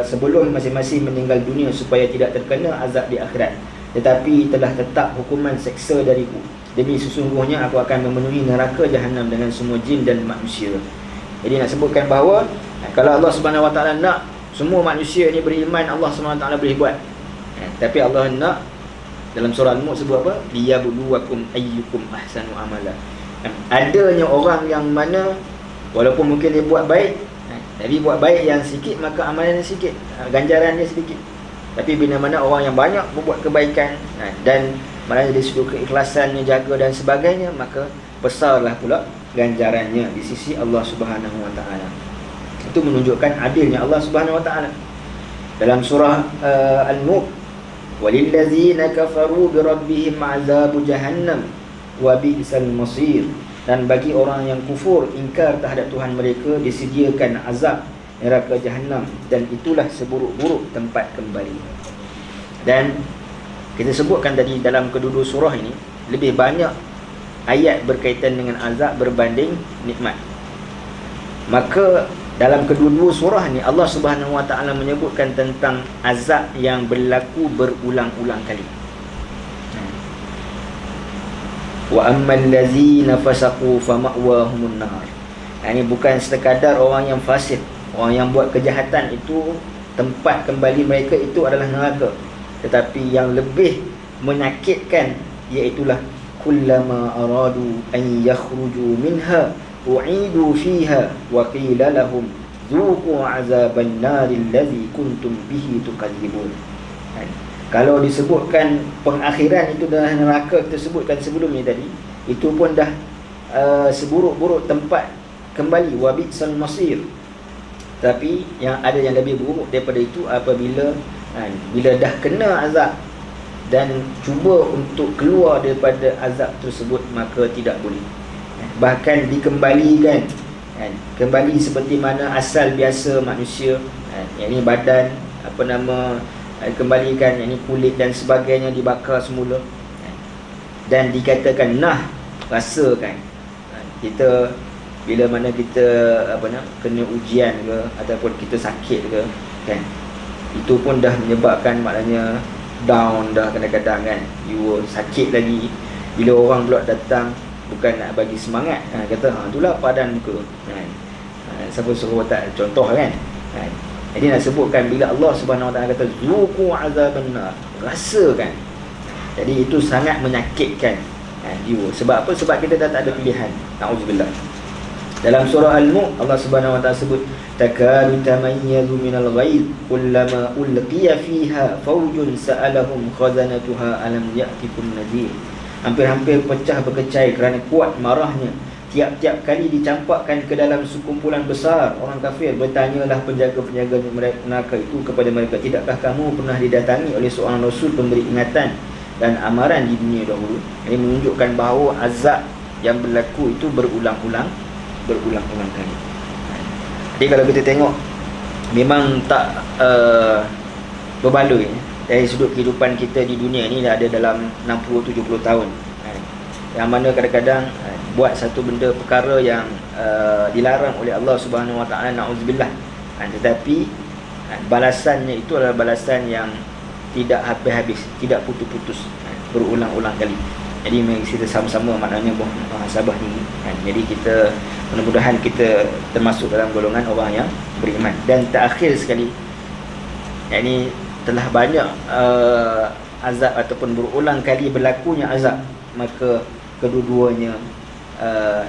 sebelum masing-masing meninggal dunia, supaya tidak terkena azab di akhirat. Tetapi telah tetap hukuman seksa dariku. Demi sesungguhnya aku akan memenuhi neraka Jahannam dengan semua jin dan manusia. Jadi nak sebutkan bahawa kalau Allah Subhanahu Wa Taala nak semua manusia ni beriman, Allah Subhanahu Wa Taala boleh buat. Tapi Allah nak, dalam surah Al-Mulk sebut apa? Liyabluwakum ayyukum ahsanu amala. Adanya orang yang mana walaupun mungkin dia buat baik, tapi buat baik yang sikit, maka amalan dia sikit, ganjaran dia sedikit. Tapi bila mana orang yang banyak membuat kebaikan, dan mana dari sudut keikhlasannya, jaga dan sebagainya, maka besarlah pula ganjarannya di sisi Allah Subhanahu Wa Taala. Itu menunjukkan adilnya Allah Subhanahu Wa Taala. Dalam surah Al-Mulk, walillazina kafaru birabbihim azabu jahannam wa bi'sal masir. Dan bagi orang yang kufur, ingkar terhadap Tuhan mereka, disediakan azab neraka Jahannam, dan itulah seburuk-buruk tempat kembali. Dan kita sebutkan tadi dalam kedua-dua surah ini lebih banyak ayat berkaitan dengan azab berbanding nikmat. Maka dalam kedua-dua surah ni Allah Subhanahu Wa Taala menyebutkan tentang azab yang berlaku berulang-ulang kali. Wa ammal ladzina fasaqu fama'wahumun nar. Ini bukan sekadar orang yang fasik, orang yang buat kejahatan itu tempat kembali mereka itu adalah neraka. Tetapi yang lebih menyakitkan iaitulah kullama aradu an yakhruju minha u'idu fiha wa qila lahum dzuqu 'azaban naril ladzi kuntum bihi tukadzibun. Kalau disebutkan pengakhiran itu dalam neraka, kita sebutkan sebelum ni tadi, itu pun dah seburuk-buruk tempat kembali, wa bi'sal masir. Tapi yang ada yang lebih buruk daripada itu apabila bila dah kena azab dan cuba untuk keluar daripada azab tersebut, maka tidak boleh. Bahkan dikembalikan, kembali seperti mana asal biasa manusia, yang ini badan, kembalikan, yang ini kulit dan sebagainya dibakar semula, dan dikatakan nah rasakan. Kita bila mana kita kena ujian ke ataupun kita sakit ke, kan, itu pun dah menyebabkan maknanya down dah kadang-kadang, kan, you sakit lagi. Bila orang pula datang bukan nak bagi semangat, kata itulah padan muka, kan, siapa suruh tak contoh, kan. Jadi nak sebutkan bila Allah Subhanahu Wa Taala kata zuqu azaban nar, rasakan. Jadi itu sangat menyakitkan jiwa. Sebab apa? Sebab kita dah tak ada pilihan. Nauzubillah. Dalam surah Al-Mulk Allah Subhanahu wa taala sebut takadu tamayyazu minal ghaid kullama ulqiya fiha fawjun sa'alahum khazanatuha alam ya'tikum nadhir. Hampir-hampir pecah berkecai kerana kuat marahnya. Tiap-tiap kali dicampakkan ke dalam sekumpulan besar orang kafir, bertanyalah penjaga-penjaga neraka itu kepada mereka, tidakkah kamu pernah didatangi oleh seorang rasul pemberi ingatan dan amaran di dunia dahulu? Ini menunjukkan bahawa azab yang berlaku itu berulang-ulang kali. Jadi kalau kita tengok, memang tak berbaloi dari sudut kehidupan kita di dunia ni dah ada dalam 60-70 tahun, yang mana kadang-kadang buat satu benda perkara yang dilarang oleh Allah Subhanahu Wa Taala, na'udzubillah, tetapi balasannya itu adalah balasan yang tidak habis-habis, tidak putus-putus, berulang-ulang kali. Jadi mari kita sama-sama maknanya muhasabah ini. Jadi kita mudah-mudahan kita termasuk dalam golongan orang yang beriman. Dan terakhir sekali, yakni telah banyak azab ataupun berulang kali berlakunya azab, maka kedua-duanya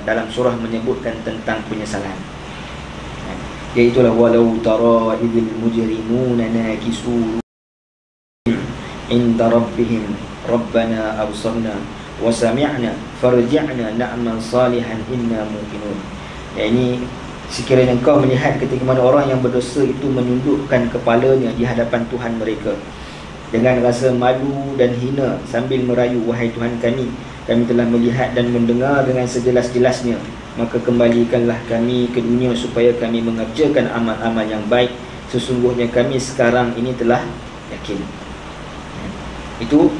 dalam surah menyebutkan tentang penyesalan. Iaitulah walau tara idil mujrimuna nakisu inda rabbihim rabbana absarna wa sami'na farji'na na'mal salihan inna muqinun. Ini sekiranya engkau melihat ketika mana orang yang berdosa itu menundukkan kepalanya di hadapan Tuhan mereka dengan rasa malu dan hina sambil merayu, wahai Tuhan kami telah melihat dan mendengar dengan sejelas-jelasnya, maka kembalikanlah kami ke dunia supaya kami mengerjakan amal-amal yang baik, sesungguhnya kami sekarang ini telah yakin. Itu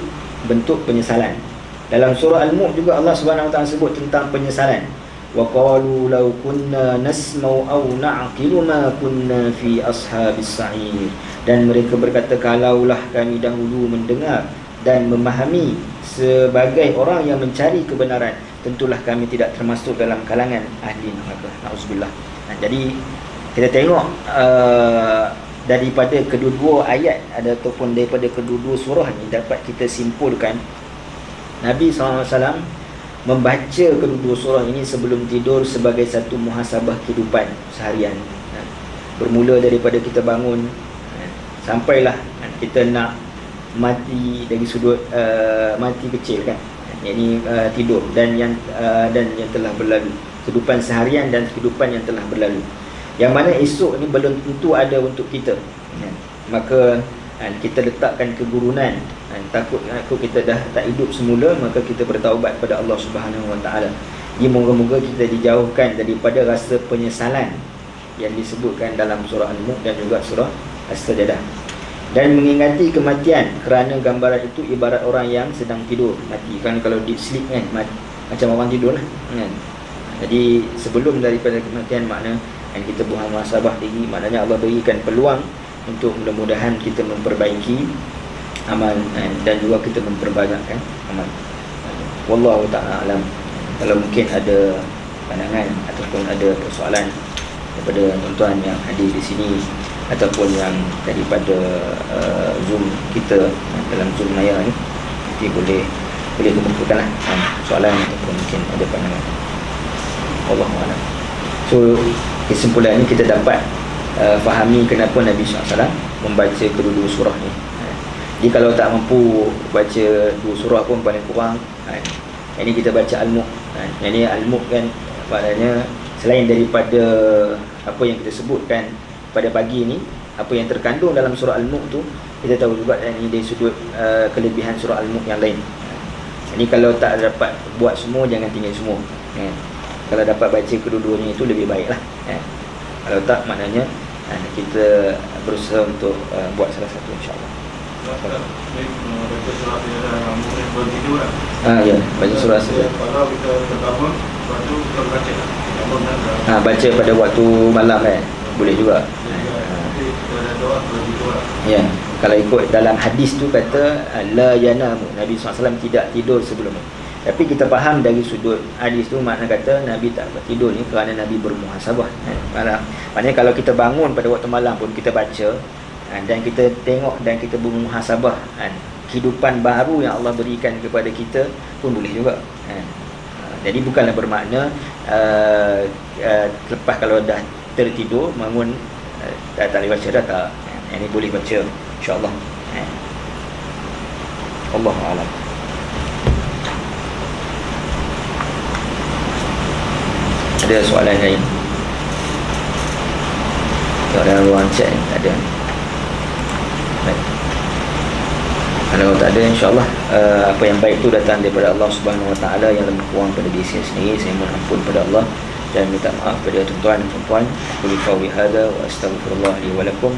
bentuk penyesalan. Dalam surah Al-Mulk juga Allah Subhanahu Wa Taala sebut tentang penyesalan. Wa qalu law kunna nasma'u aw na'qilu ma kunna fi ashabis sa'ir. Dan mereka berkata, kalaulah kami dahulu mendengar dan memahami sebagai orang yang mencari kebenaran, tentulah kami tidak termasuk dalam kalangan ahli neraka. Nauzubillah. Jadi kita tengok daripada kedua-dua ayat ataupun daripada kedua-dua surah ni dapat kita simpulkan Nabi SAW membaca kedua-dua surah ini sebelum tidur sebagai satu muhasabah kehidupan seharian. Bermula daripada kita bangun sampailah kita nak mati dari sudut mati kecil kan, yakni tidur dan yang telah berlalu, kehidupan seharian dan kehidupan yang telah berlalu, yang mana esok ni belum tentu ada untuk kita. Maka kita letakkan kegurunan, takut kita dah tak hidup semula, maka kita bertaubat pada Allah Subhanahu Wa Taala. Jadi moga-moga kita dijauhkan daripada rasa penyesalan yang disebutkan dalam surah Al-Mulk dan juga surah As-Sajdah, dan mengingati kematian, kerana gambaran itu ibarat orang yang sedang tidur mati. Kan kalau deep sleep kan, macam orang tidur lah kan. Jadi sebelum daripada kematian, makna kita buang muhasabah diri, maknanya Allah berikan peluang untuk mudah-mudahan kita memperbaiki amal dan juga kita memperbanyakkan amal. Wallahu ta'ala alam. Kalau mungkin ada pandangan ataupun ada persoalan daripada tuan-tuan yang hadir di sini ataupun yang daripada Zoom kita dalam Zoom Maya ni, nanti boleh kemukakanlah soalan ataupun mungkin ada pandangan. Wallahu a'lam. So kesimpulan ni kita dapat fahami kenapa Nabi SAW membaca kedua-dua surah ni. Jadi kalau tak mampu baca dua surah pun paling kurang ini kita baca Al-Mulk. Yang ni Al-Mulk kan, maknanya selain daripada apa yang kita sebutkan pada pagi ni, apa yang terkandung dalam surah Al-Mulk tu, kita tahu juga ini dari sudut kelebihan surah Al-Mulk yang lain. Jadi kalau tak dapat buat semua, jangan tinggal semua. Kalau dapat baca kedua-duanya itu lebih baiklah. Kalau tak, maknanya kita berusaha untuk buat salah satu, insya-Allah. Baca surah Al-Mulk sebelum tidur lah. Ya, baca surah saja. Kalau kita terbangun, lepas tu kita baca lah. Baca pada waktu malam kan, boleh juga. Nanti kita ada doa sebelum tidur lah. Ya, kalau ikut dalam hadis tu kata la yanamu, Nabi SAW tidak tidur sebelum itu. Tapi kita faham dari sudut hadis tu, makna kata Nabi tak tidur ni kerana Nabi bermuhasabah. Maknanya kalau kita bangun pada waktu malam pun kita baca dan kita tengok dan kita bermuhasabah kehidupan baru yang Allah berikan kepada kita pun boleh juga. Jadi bukanlah bermakna lepas kalau dah tertidur bangun tak boleh baca dah, tak. Ini boleh baca insya-Allah. Allahu a'lam. Ada soalan lain? Soalan ruang chat ni tak ada. Baik. Kalau tak ada, insya-Allah apa yang baik itu datang daripada Allah Subhanahu Wa Taala, yang lebih kurang pada diri saya sendiri. Saya mohon ampun pada Allah dan minta maaf pada tuan-tuan dan puan-puan. Qul qawli hadza wa astaghfirullah li wa lakum.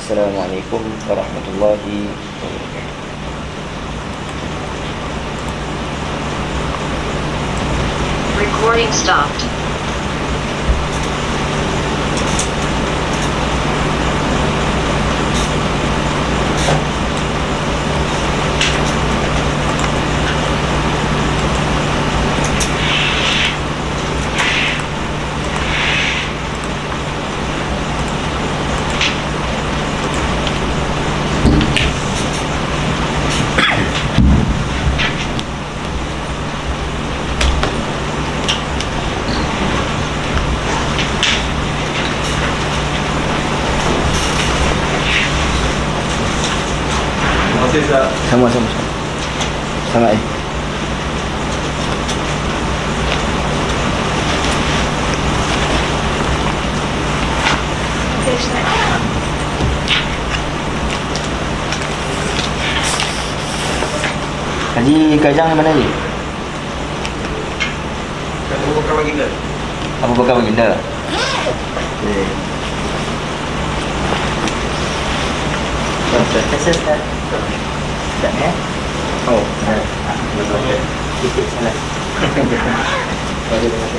Assalamualaikum warahmatullahi wabarakatuh. Recording stopped. Sama-sama. Sama eh. Haji Kajang di mana ni? Abu Bakar Baginda. Abu Bakar Baginda. Okey. Tak ya? Oh, betul. Titik salah. Terima kasih.